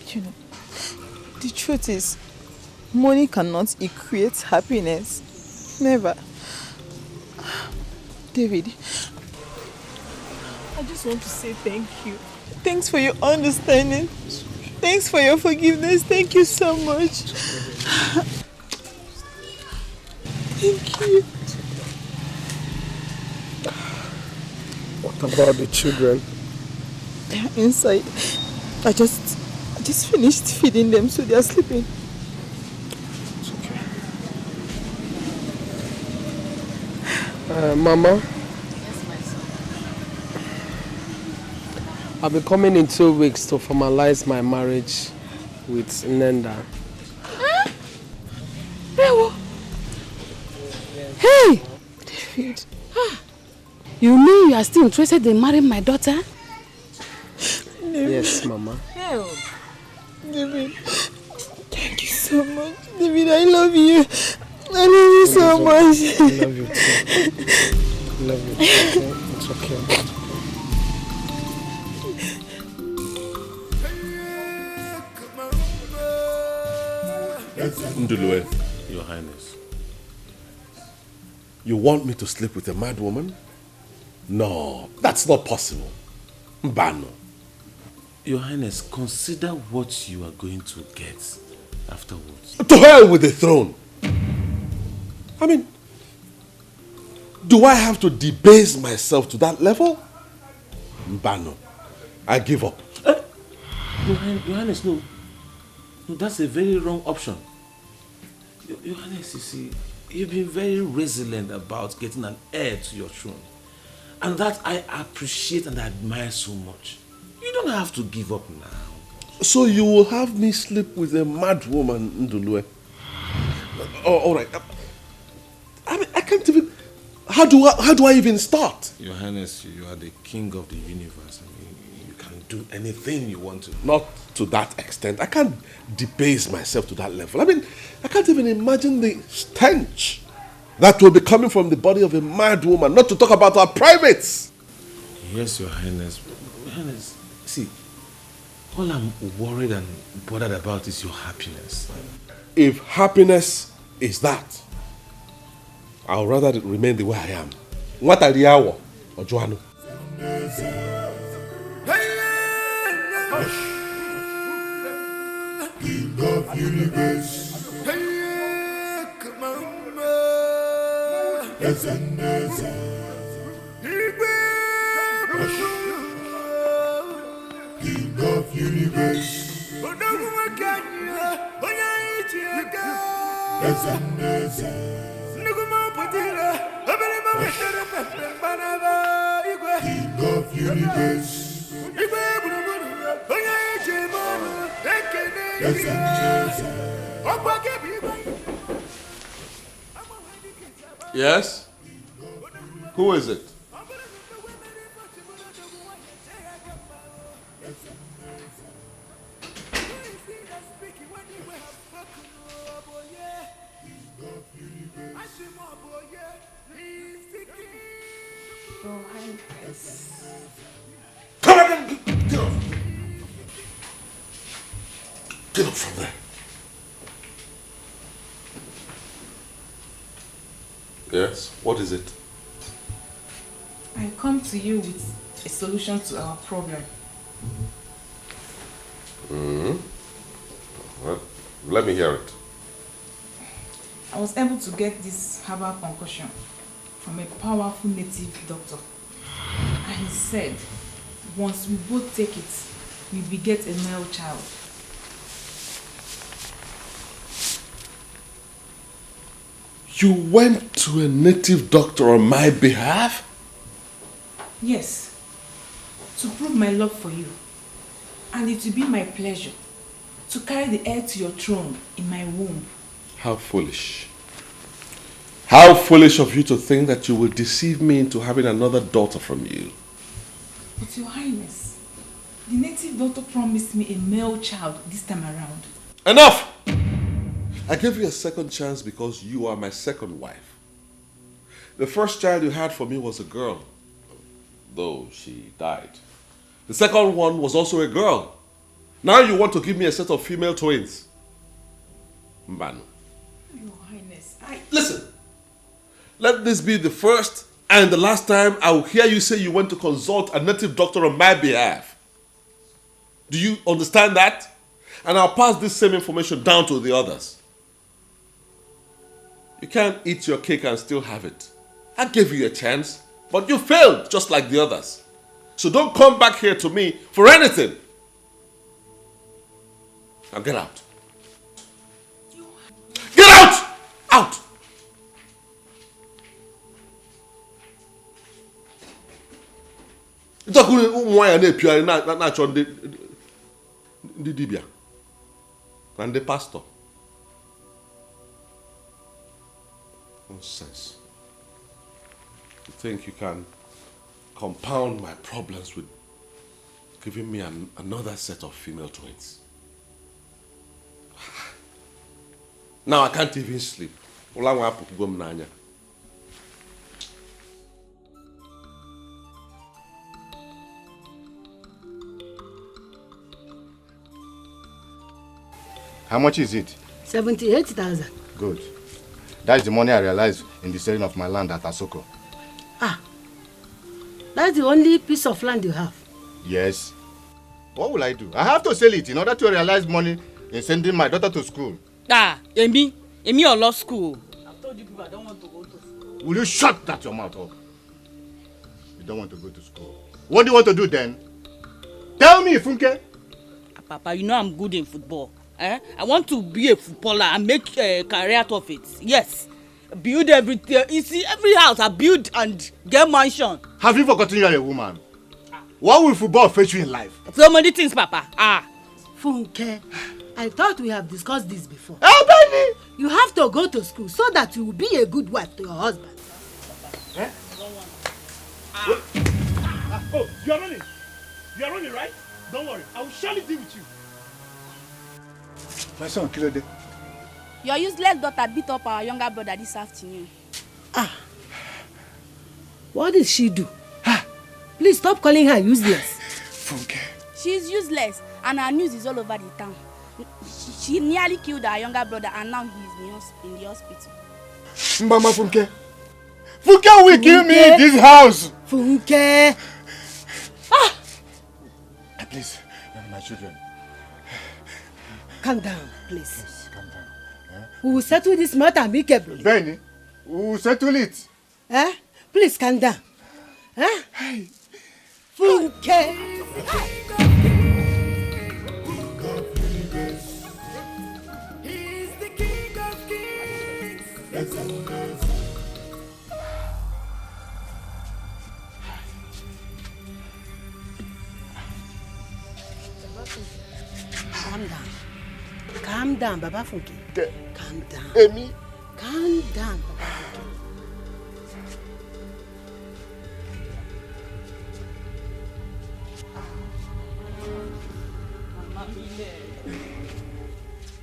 You know, the truth is, money cannot equate happiness. Never. David, I just want to say thank you. Thanks for your understanding. Thanks for your forgiveness. Thank you so much. Thank you. What about the children? They are inside. I just finished feeding them, so they are sleeping. It's okay. Mama? Yes, my son. I'll be coming in 2 weeks to formalize my marriage with Nenda. Huh? Hey! David. You mean you are still interested in marrying my daughter? Yes, Mama. Oh. David, thank you so much. David, I love you. I love you so much. I love you too. I love you too. It's okay. Ndulue, Your Highness. you want me to sleep with a mad woman? No, that's not possible. Mbano. Your Highness, consider what you are going to get afterwards. To hell with the throne! I mean, do I have to debase myself to that level? Mbano, I give up. Your Highness, no. No, that's a very wrong option. Your Highness, you see, you've been very resilient about getting an heir to your throne. And that I appreciate and admire so much. You don't have to give up now. So you will have me sleep with a mad woman, Ndulue? Oh, all right. I mean, I can't even... How do I even start? Your Highness, you are the king of the universe. I mean, you can do anything you want to. Not to that extent. I can't debase myself to that level. I mean, I can't even imagine the stench that will be coming from the body of a mad woman, not to talk about our privates. Yes, Your Highness. Your Highness, see, all I'm worried and bothered about is your happiness. If happiness is that, I'll rather remain the way I am. What are the hour or Joanno? King of universe. King of universe. King of universe. Yes? Who is it? Your Highness. Come on, get off. Get up from there. Yes, what is it? I come to you with a solution to our problem. Well, let me hear it. I was able to get this herbal concoction from a powerful native doctor. And he said, once we both take it, we beget a male child. You went to a native doctor on my behalf? Yes, to prove my love for you. And it will be my pleasure to carry the heir to your throne in my womb. How foolish. How foolish of you to think that you will deceive me into having another daughter from you. But Your Highness, the native doctor promised me a male child this time around. Enough! I gave you a second chance because you are my second wife. The first child you had for me was a girl. though she died. The second one was also a girl. Now you want to give me a set of female twins. Mbanu. Your Highness, Listen, let this be the first and the last time I will hear you say you went to consult a native doctor on my behalf. Do you understand that? And I'll pass this same information down to the others. You can't eat your cake and still have it. I gave you a chance, but you failed just like the others. So don't come back here to me for anything. Now get out. Get out! Out! It's not good to the dibia and the pastor. Nonsense. You think you can compound my problems with giving me another set of female twins? Now I can't even sleep. How much is it? 78,000. Good. That is the money I realized in the selling of my land at Asoko. Ah, that's the only piece of land you have. Yes. What will I do? I have to sell it in order to realize money in sending my daughter to school. Ah, Emi or law school. I've told you people I don't want to go to school. Will you shut that your mouth up? You don't want to go to school. What do you want to do then? Tell me, Funke. Papa, you know I'm good in football. I want to be a footballer and make a career out of it. Yes. Build everything. You see, every house I build and get mansion. Have you forgotten you are a woman? What will football fetch you in life? So many things, Papa. Funke, I thought we have discussed this before. Oh, baby! You have to go to school so that you will be a good wife to your husband. Eh? Oh, you are running. You are running, right? Don't worry. I will surely deal with you. My son, Kilode. Your useless daughter beat up our younger brother this afternoon. What did she do? Please stop calling her useless. Funke. She's useless and her news is all over the town. She nearly killed her younger brother and now he is in the hospital. Mama Funke. Funke will kill me in this house. Funke. Please, my children. Calm down, please. Yes, calm down. We will settle this matter amicably. Benny, we will settle it. Please calm down. Funke. He's the King of Kings. Calm down. Calm down, Baba Funke. Calm down. Amy. Calm down, Baba Funke.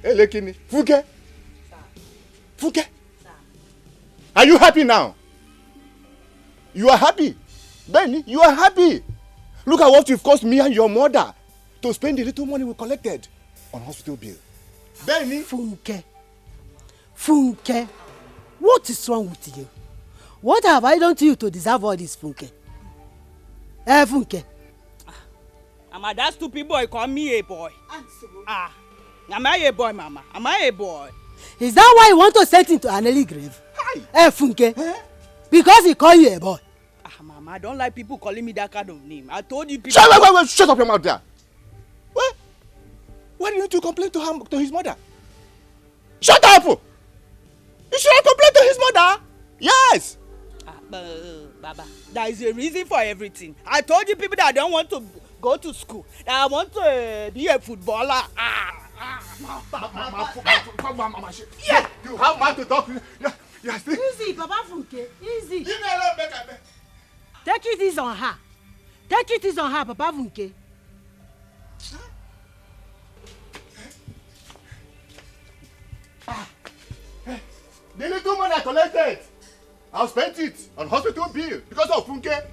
Elekini. Funke. Funke. Are you happy now? You are happy. Benny, you are happy. Look at what you've cost me and your mother to spend the little money we collected on hospital bill. Benny. Funke, what is wrong with you? What have I done to you to deserve all this, Funke? Funke. Mama, that stupid boy call me a boy. Am I a boy, Mama? Am I a boy? Is that why you want to send him to an early grave? Funke. Because he call you a boy. Mama, I don't like people calling me that kind of name. I told you people... Shut up your mouth there. What? Why didn't you complain to his mother? Shut up! You should have complained to his mother. Yes. Baba, there is a reason for everything. I told you people that I don't want to go to school. That I want to be a footballer. Mama, yeah, you have man to talk to. Easy, Baba Funke. Easy. Leave me alone, Becca. Take it easy on her. Take it easy on her, Baba Funke. The little money I collected, I'll spend it on hospital bill because of Funke.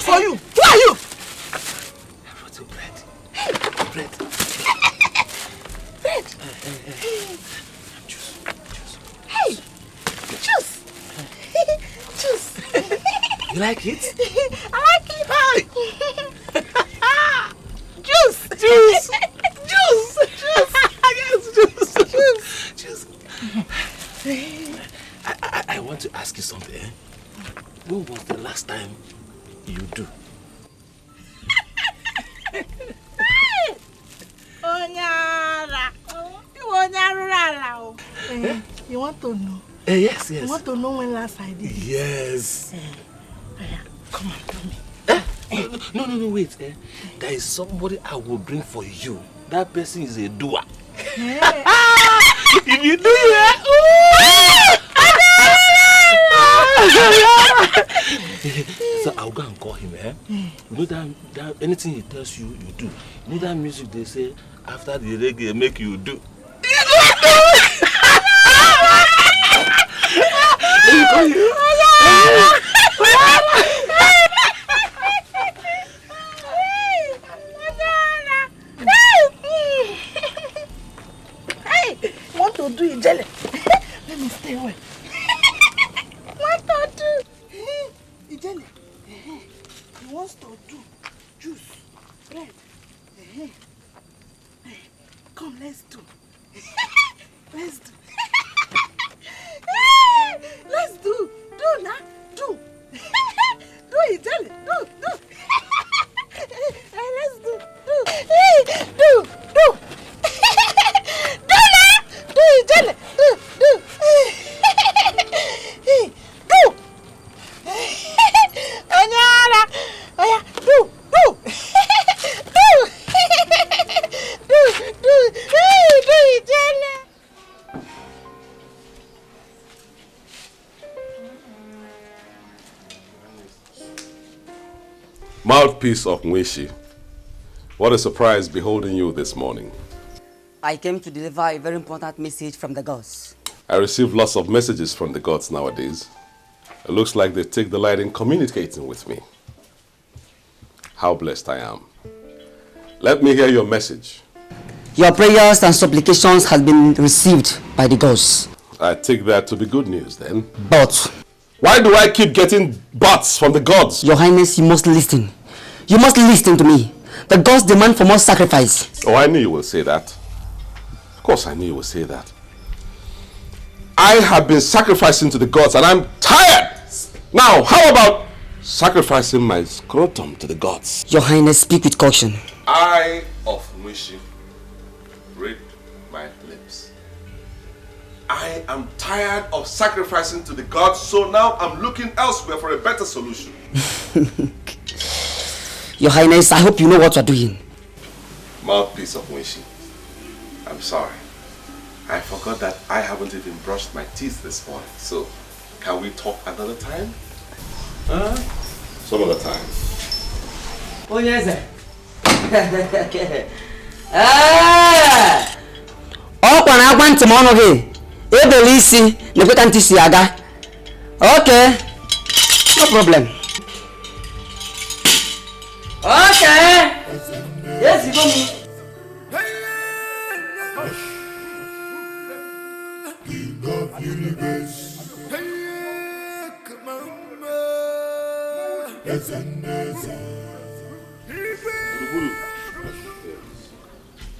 For you. Who are you? I brought you bread. Bread. Bread. Juice. Hey, juice. Juice. You like it? I like it. Juice. Juice. Juice. Juice. Juice. I want to ask you something. Eh? When was the last time you do? You want to know? Yes. You want to know when last I did it? Yes. Come on, tell me. No, wait. There is somebody I will bring for you. That person is a doer. If you do it, so I'll go and call him. You know that anything he tells you, you do. You know that music they say after the reggae make you do. Let me call you. Hey, want to do it, jelly? Let me stay away. Want to do it, jelly? He wants to do juice, bread. Come, let's do. Let's do. Let's do. Do now. Do. Do it, jelly. Do. Let's do. Do. Do. Do. Do now. Do it, jelly. Do. Do. Onyara. Oya, do. Do it, jelly. Mouthpiece of Mwishi, what a surprise beholding you this morning. I came to deliver a very important message from the gods. I receive lots of messages from the gods nowadays. It looks like they take delight in communicating with me. How blessed I am. Let me hear your message. Your prayers and supplications have been received by the gods. I take that to be good news then. But why do I keep getting buts from the gods? Your Highness, you must listen. You must listen to me. The gods demand for more sacrifice. Oh, I knew you would say that. Of course I knew you would say that. I have been sacrificing to the gods and I'm tired. Now, how about sacrificing my scrotum to the gods? Your Highness, speak with caution. I of Mwishi, read my lips. I am tired of sacrificing to the gods, so now I'm looking elsewhere for a better solution. Your Highness, I hope you know what you're doing. Mouthpiece of Mwishi, I'm sorry. I forgot that I haven't even brushed my teeth this morning, so can we talk another time? Some other time. Oh yes, sir. Ọkwa na agwa ntị m ọnụ gị ebele isi na-ekwe ka ntị si aga. Okay, no problem. Okay, yes, you go me.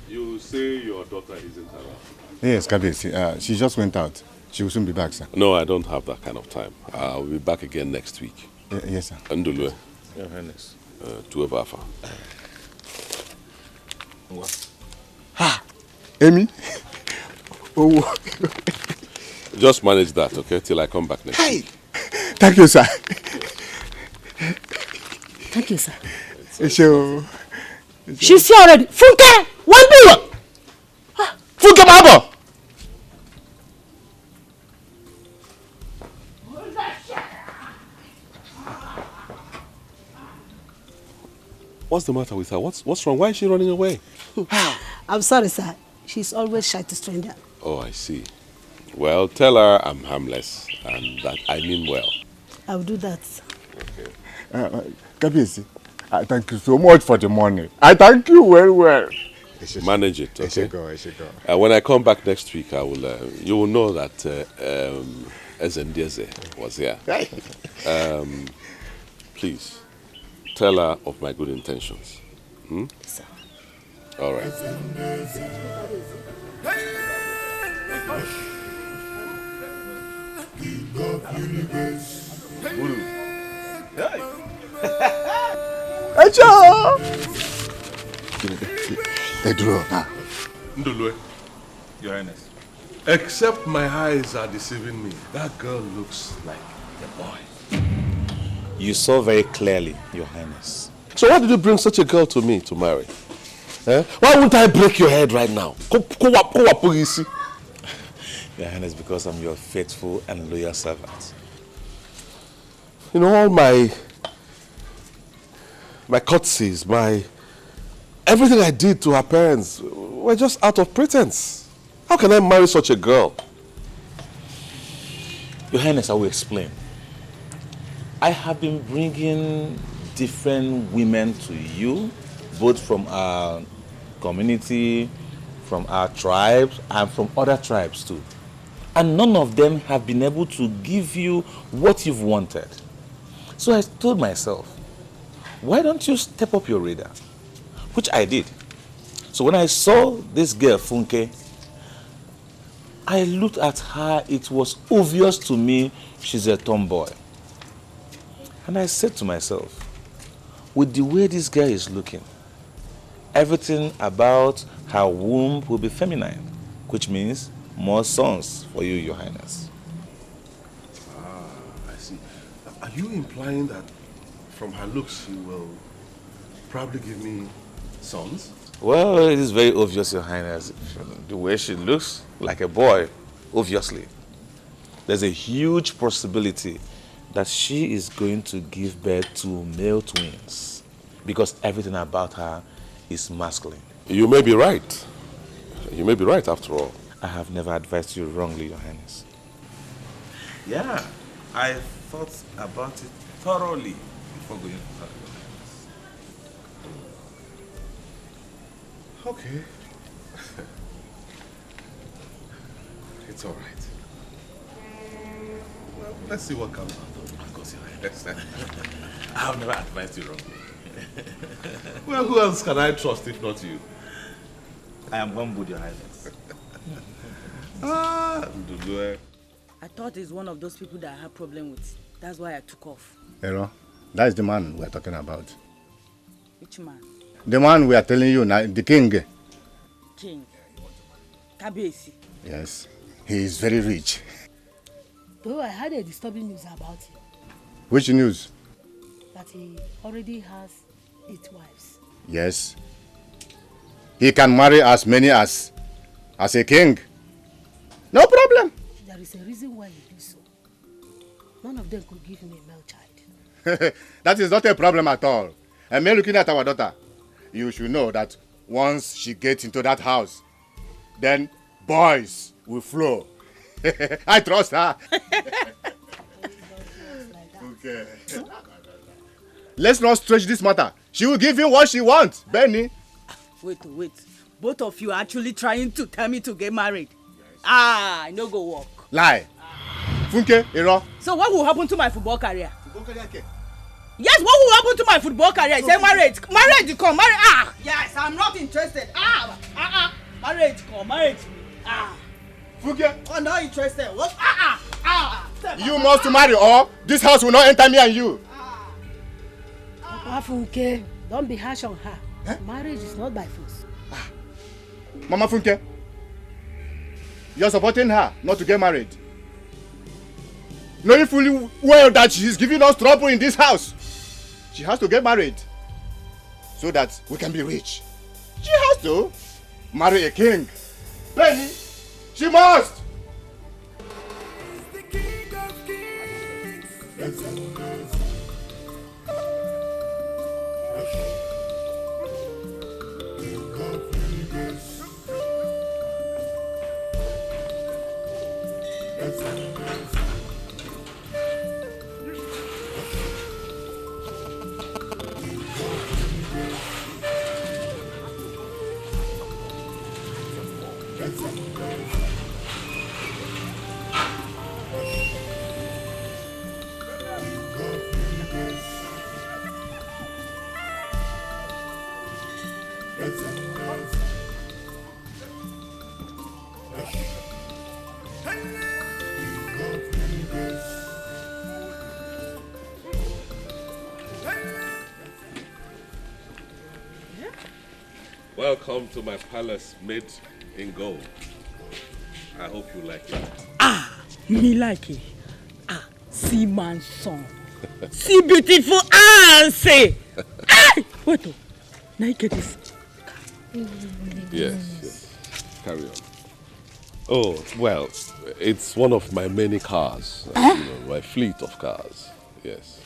You say your daughter isn't around? Yes, Kabesi. She just went out. She will soon be back, sir. No, I don't have that kind of time. I'll be back again next week. Yes, sir. Andulwe. Your Highness. 12 Alpha. Ha! Amy? Oh. Just manage that, okay, till I come back next week. Thank you, sir. Thank you, sir. She's here already. Funke! One minute! Funke Mabo! What's the matter with her? What's wrong? Why is she running away? I'm sorry, sir. She's always shy to stranger. Oh, I see. Well, tell her I'm harmless and that I mean well. I'll do that. Kabiyesi, I thank you so much for the money. I thank you very well. Manage it, okay? When I come back next week, I will. You will know that Ezendieze was here. Please tell her of my good intentions. Hmm? Sir. All right. Ndulwe, Your Highness. Except my eyes are deceiving me. That girl looks like a boy. You saw very clearly, Your Highness. So why did you bring such a girl to me to marry? Why wouldn't I break your head right now? Your Highness, because I'm your faithful and loyal servant. You know, all my courtesies, everything I did to her parents were just out of pretense. How can I marry such a girl? Your Highness, I will explain. I have been bringing different women to you, both from our community, from our tribes, and from other tribes too. And none of them have been able to give you what you've wanted. So I told myself, why don't you step up your radar? Which I did. So when I saw this girl, Funke, I looked at her, it was obvious to me she's a tomboy. And I said to myself, with the way this girl is looking, everything about her womb will be feminine, which means more sons for you, Your Highness. I see. Are you implying that from her looks she will probably give me sons? Well, it is very obvious, Your Highness. The way she looks like a boy, obviously. There's a huge possibility that she is going to give birth to male twins because everything about her is masculine. You may be right. You may be right after all. I have never advised you wrongly, Your Highness. Yeah, I thought about it thoroughly before going to her. Okay. It's all right. Well, let's see what comes out of it. Of course, Your Highness. I have never advised you wrongly. Well, who else can I trust if not you? I am humbled, Your Highness. I thought he's one of those people that I have problem with. That's why I took off. Hello, that is the man we are talking about. Which man? The man we are telling you now, the king. King. Kabiyesi. Yes, he is very rich. Though I had a disturbing news about him. Which news? That he already has 8 wives. Yes. He can marry as many as a king. No problem. There is a reason why he did so. None of them could give him a male child. That is not a problem at all. And me looking at our daughter, you should know that once she gets into that house, then boys will flow. I trust her. Okay. Let's not stretch this matter. She will give you what she wants, Benny. Wait. Both of you are actually trying to tell me to get married. I no go work. Lie. Funke, Iro. So what will happen to my football career? Yes, what will happen to my football career? Say marriage. Marriage come. Yes, I'm not interested. Marriage come. Marriage. Funke. Oh, not interested. What? You must marry or this house will not enter me and you. Papa Funke, don't be harsh on her. Marriage is not by force. Mama Funke, you're supporting her not to get married. knowing fully well that she's giving us trouble in this house. She has to get married so that we can be rich. She has to marry a king. Benny, she must. Welcome to my palace made in gold. I hope you like it. Me like it. See my son. See beautiful say. Wait, now you get this. Yes. Carry on. Oh, well, it's one of my many cars. My fleet of cars. Yes.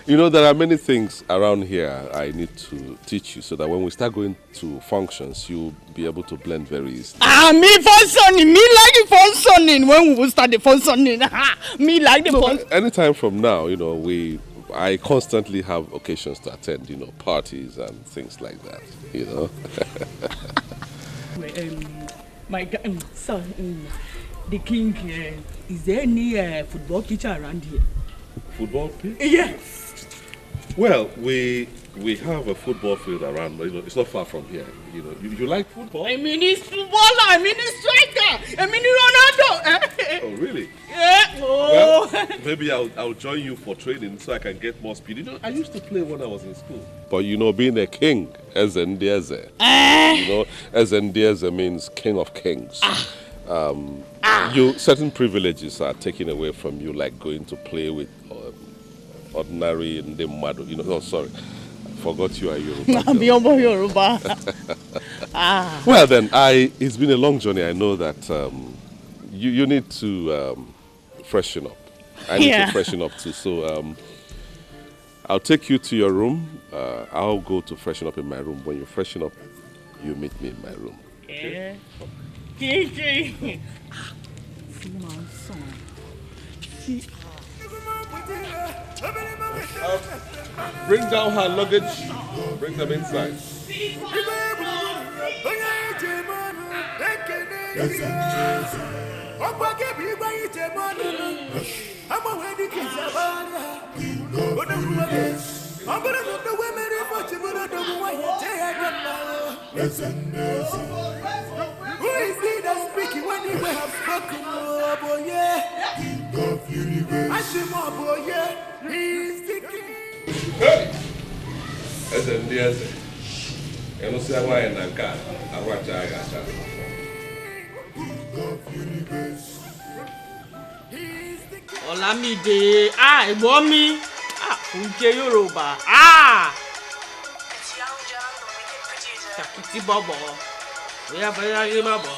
You know, there are many things around here I need to teach you so that when we start going to functions, you'll be able to blend very easily. Me functioning. Me like the functioning when we will start the functioning. Me like the fun. Anytime from now, I constantly have occasions to attend, parties and things like that, My son, the king, is there any football pitch around here? Football pitch? Yes. Well, we have a football field around, but it's not far from here. You like football? I mean, he's footballer. I mean, he's striker. I mean, Ronaldo. Oh, really? Yeah. Well, maybe I'll join you for training so I can get more speed. I used to play when I was in school. But being a king, Ezendieze. Ezendieze means king of kings. Certain privileges are taken away from you, like going to play with ordinary and the mado. Oh, sorry. I forgot you are Yoruba. Well then, it's been a long journey. I know that you need to freshen up. I need to freshen up too. So I'll take you to your room. I'll go to freshen up in my room. When you freshen up, you meet me in my room. Okay? See my son. See. Bring down her luggage. Bring them inside. Who is he that's speaking when he will have spoken? Oh boy, yeah. King of universe. Ashimo boy, yeah. He's the king. Hey! Ezendieze. You know, say why in that car? I watch that. King of universe. Olamide. Ebomi. Funke Yoruba. Takiti Bobo. We have a Yimabo.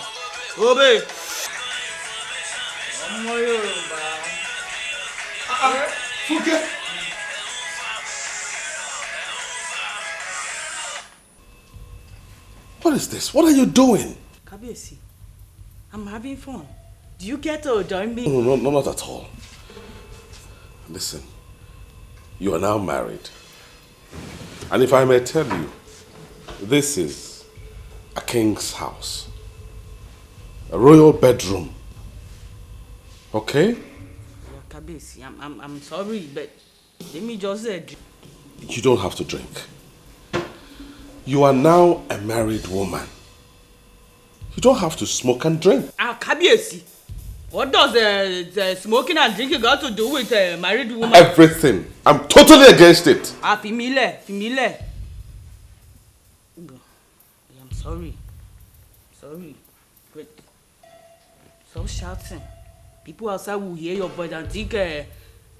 Obe. Omo Yoruba. Funke. What is this? What are you doing? Kabesi, I'm having fun. Do you get to join me? No, not at all. Listen, you are now married. And if I may tell you, this is a king's house. A royal bedroom. Okay? Kabesi, I'm sorry, but let me just say... You don't have to drink. You are now a married woman. You don't have to smoke and drink. Kabesi, what does smoking and drinking got to do with a married woman? Everything. I'm totally against it. Fimile. I'm sorry. But stop shouting. People outside will hear your voice and think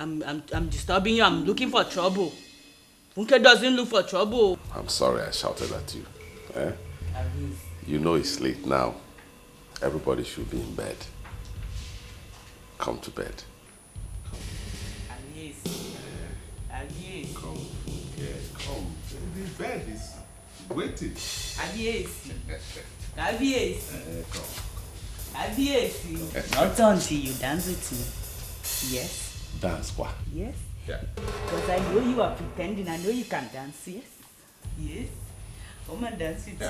I'm disturbing you. I'm looking for trouble. Funke doesn't look for trouble. I'm sorry I shouted at you. Eh? You know it's late now. Everybody should be in bed. Come to bed. Come, Funke, come. The bed is waiting. Come. Not until you dance with me. Yes. Dance what? Yes. Yeah. Because I know you are pretending. I know you can dance. Yes. Yes. Come and dance with me.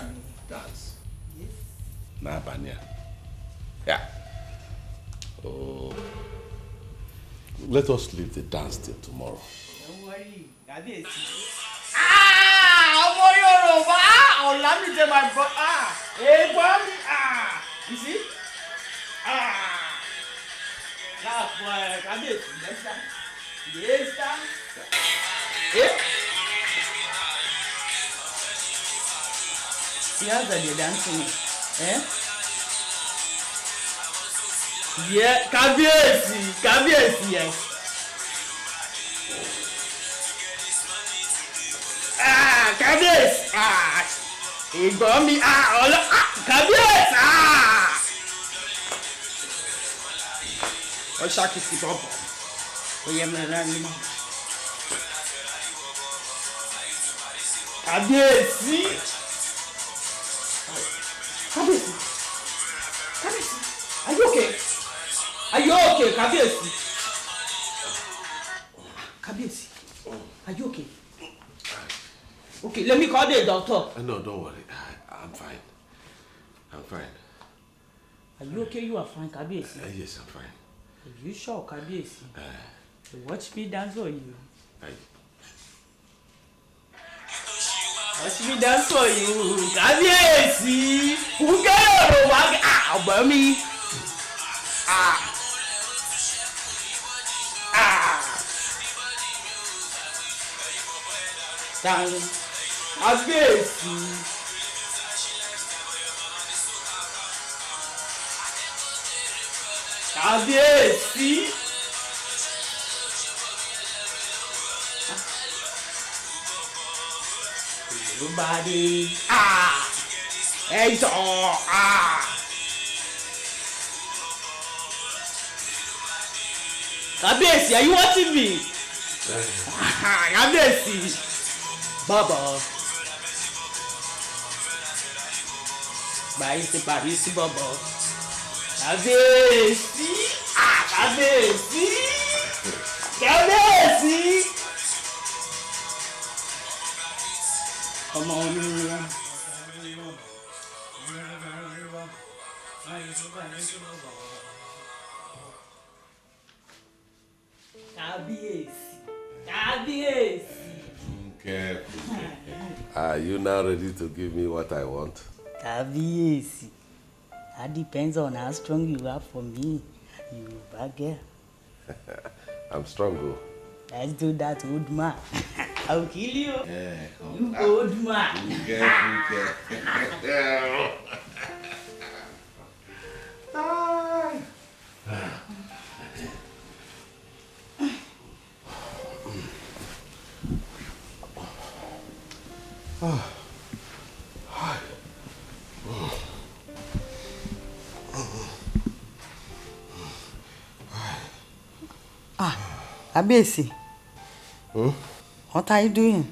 Dance. Yes. Nah, Banya. Yeah. Oh. Let us leave the dance till tomorrow. Don't worry. Ọmọ Yorùbá! Olamide my brother. You see? That's why Kábíyèsí. Yes, sir. See how they're dancing. Eh? Yeah, Kábíyèsí, yes. Kábíyèsí. Ìgbọ́n mi, Kábíyèsí. Ó ṣàkíyèsí bọ̀bọ̀. Ó yẹ mi lẹ́nu mọ́. Kábíyèsí. Kábíyèsí. Are you okay? Are you okay, Kábíyèsí? Kábíyèsí. Are you okay? Okay, let me call the doctor. No, don't worry. I'm fine. I'm fine. Are you okay? You are fine, Kábíyèsí. Yes, I'm fine. Are you sure, Kábíyèsí? Watch me dance for you. Watch me dance for you, Kábíyèsí. Who get over? Ọ̀bẹ mi. Kábíyèsí. Kábíyèsí. Everybody. Hey, so, Kábíyèsí, are you watching me? Kábíyèsí. Baba. Báyìí Baba. Kábíyèsí. Kábíyèsí. Kábíyèsí. Ọmọ mi. Kábíyèsí. Careful. Are you now ready to give me what I want? Kábíyèsí. That depends on how strong you are for me. You bad girl. I'm strong, though. Let's do that, old man. I'll kill you. Yeah, you old man. Kábíyèsí. What are you doing?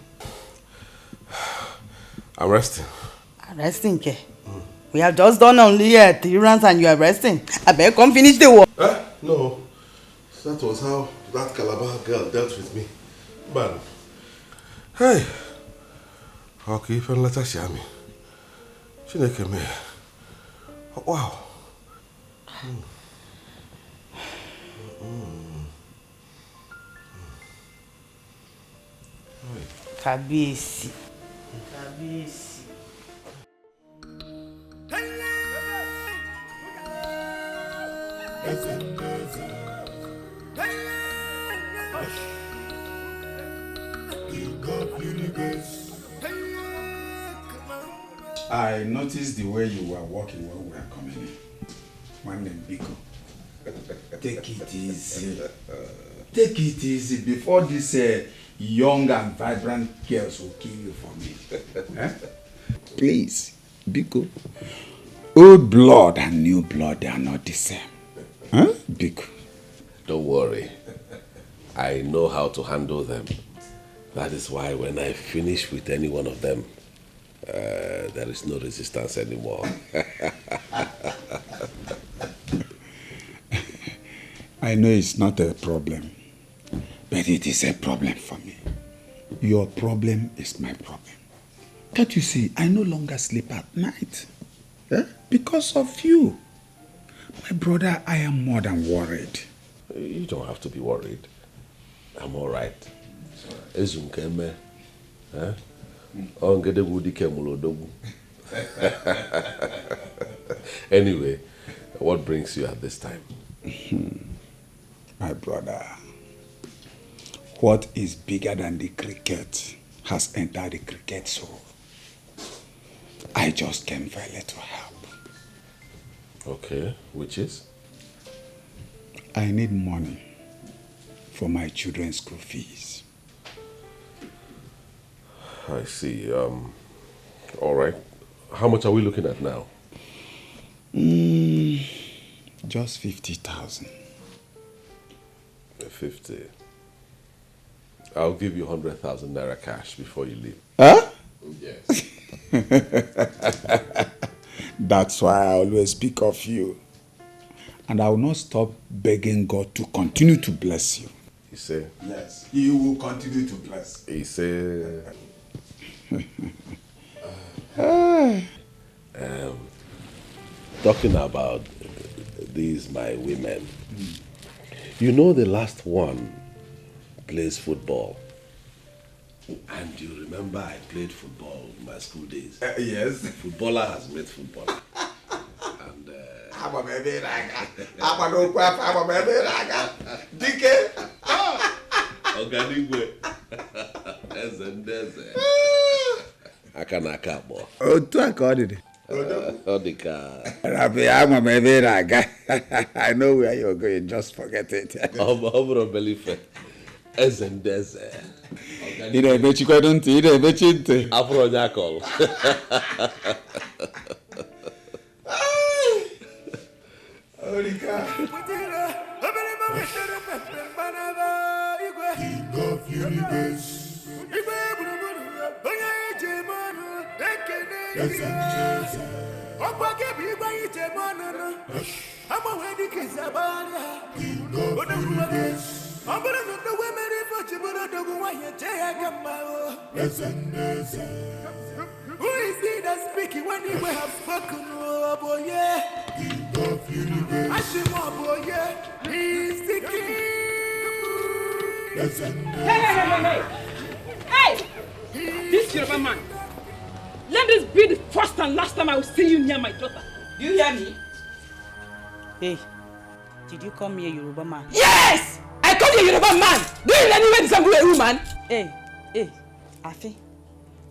I'm resting. Resting, ke? We have just done only 3 rounds and you are resting. I better come finish the work. No. That was how that Calabar girl dealt with me. But, hey. Okay, if I'm let her share me. She make me. Wow. Kábíyèsí. Kábíyèsí. I noticed the way you were walking when we were coming in. One name Biko. Take it easy. Take it easy before these young and vibrant girls will kill you for me. Please, Biko. Old blood and new blood, they are not the same. Huh? Biko. Don't worry. I know how to handle them. That is why when I finish with any one of them, there is no resistance anymore. I know it's not a problem, but it is a problem for me. Your problem is my problem. Can't you see, I no longer sleep at night. Because of you. My brother, I am more than worried. You don't have to be worried. I'm all right. Anyway, what brings you at this time? My brother, what is bigger than the cricket has entered the cricket soul. I just came for a little help. Okay, which is? I need money for my children's school fees. I see. All right. How much are we looking at now? Just 50,000. 50. I'll give you 100,000 naira cash before you leave. Huh? Yes. That's why I always speak of you. And I will not stop begging God to continue to bless you. You say? Yes, He will continue to bless. He say? Talking about these my women. You know the last one plays football. And you remember I played football in my school days. Yes. Footballer has met footballer. And I'm a baby raga. I'm a no crap. I'm a baby raga. Dike. Organigwe. Eze. Aka boy. Oh, to accorded. Odika. Rabbi, I'm a baby raga. I know where you're going. Just forget it. Over belly fat. Eze. Ide bechi kwa dunti, ide bechi nte. Afro nyakol. Olika. King of universe. Who is he that speaking when he will have spoken? Oh boy, yeah. King of universe. Ashimo boy, yeah. He is the king. Hey! This Yoruba man. Let this be the first and last time I will see you near my daughter. Do you hear me? Hey, did you call me a Yoruba man? Yes! I called you a Yoruba man. Do you in any way resemble a woman? Hey, Afi,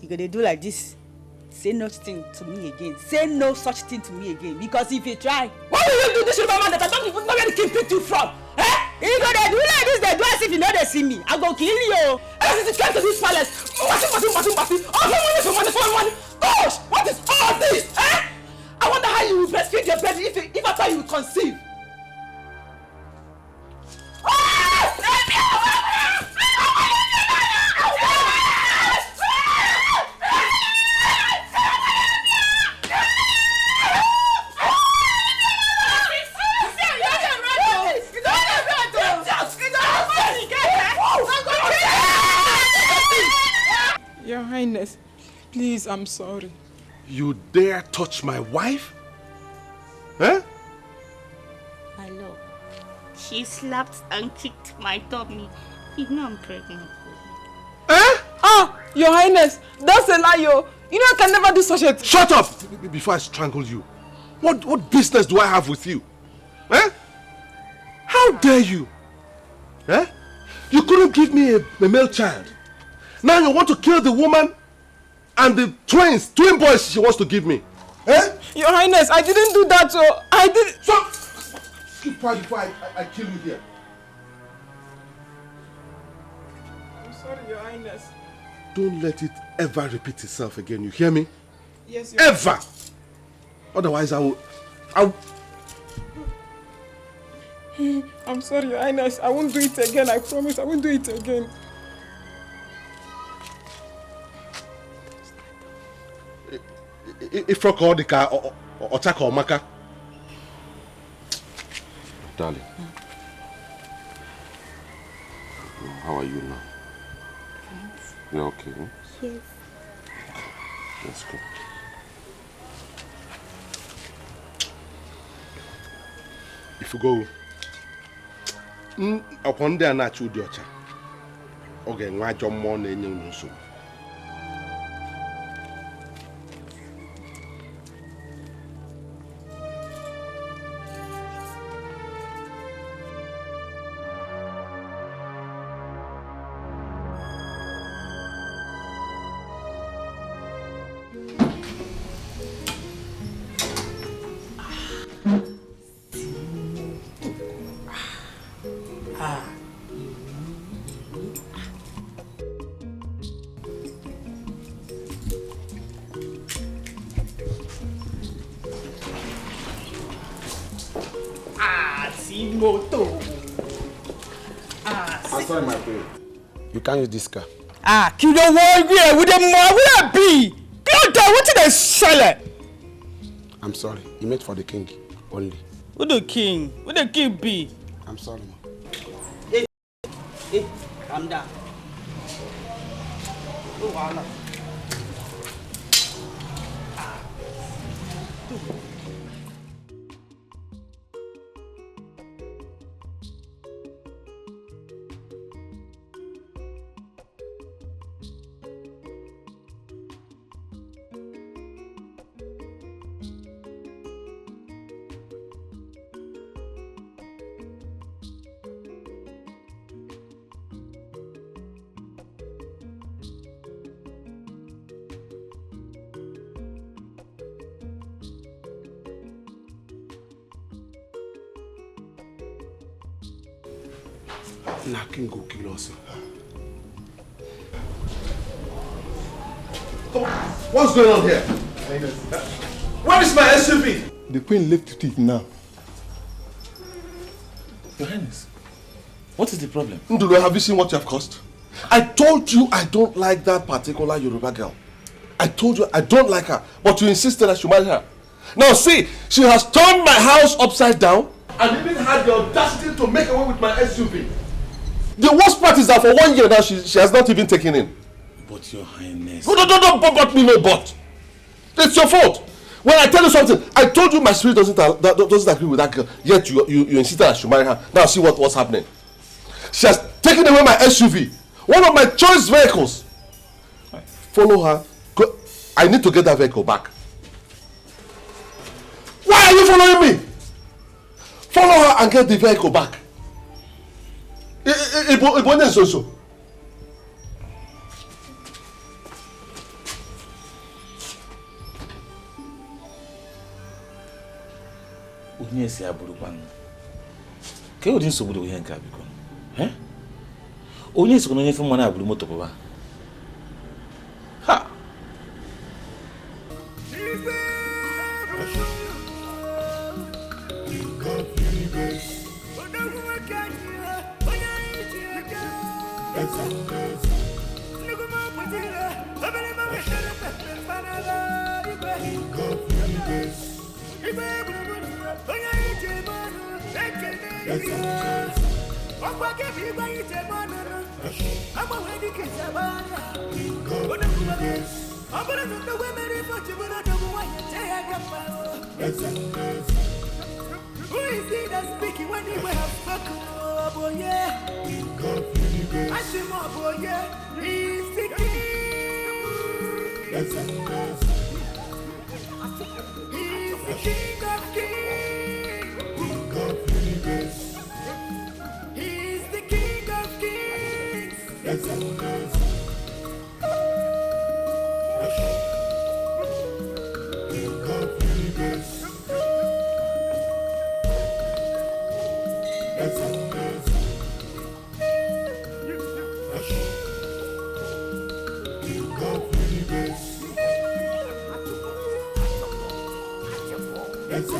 you gonna do like this? Say no thing to me again. Say no such thing to me again. Because if you try, what will you do this Yoruba man that I don't even know where the king picked you from? You gonna do like this, they do as if you know they see me. I go kill you. Ever since you came to this palace, all for money. Gosh, what is all this? I wonder how you will breastfeed your baby if after you conceive. Your Highness, please, I'm sorry. You dare touch my wife? Huh? My love, she slapped and kicked my tummy. You know I'm pregnant. Oh, Your Highness, that's a lie, yo. You know I can never do such a thing. Shut up! Before I strangle you. What business do I have with you? Eh? How dare you? Eh? You couldn't give me a male child. Now you want to kill the woman and the twin boys she wants to give me. Eh? Your Highness, I didn't do that, so I did. Keep quiet before I kill you here. I'm sorry, Your Highness. Don't let it ever repeat itself again, you hear me? Yes, Your Ever! Otherwise I will... I'm sorry, Your Highness. I won't do it again. I promise I won't do it again. If I call the car or Chaka or Maka. Darling. How are you now? Thanks. You're okay, huh? Yes. That's good. If you go upon their natural daughter, okay, why John morning you so. Sorry, my friend. You can't use this car. Kí ló wọ́ ìwé with the mọ̀ wíwẹ̀ bí? Kí ló dé wetin dey ṣẹlẹ̀? I'm sorry. You made for the king only. Who the king? Who the king be? I'm sorry, ma. Hey, calm down. No wahala. Now King go kill us. What's going on here? Where is my SUV? The queen left it now. Your Highness, what is the problem? Ndudu, have you seen what you have caused? I told you I don't like that particular Yoruba girl. I told you I don't like her, but you insisted I should marry her. Now see, she has turned my house upside down and even had the audacity to make away with my SUV. The worst part is that for 1 year now she has not even taken in. But Your Highness... No, but me no but. It's your fault. When I tell you something, I told you my spirit doesn't agree with that girl, yet you insisted I should marry her. Now see what's happening. She has taken away my SUV, one of my choice vehicles. Follow her. Go. I need to get that vehicle back. Why are you following me? Follow her and get the vehicle back. It so. Onye si aburu kwanu. Ke odi nsogbu do ihe nka biko. Onye so onye fe mwana aburu moto baba. Ha. Who is he that's speaking when he will have spoken? Oh boy, yeah. Ashimo, boy, yeah. He's the king. He's the king of kings. He's the king of kings. of universe. It's a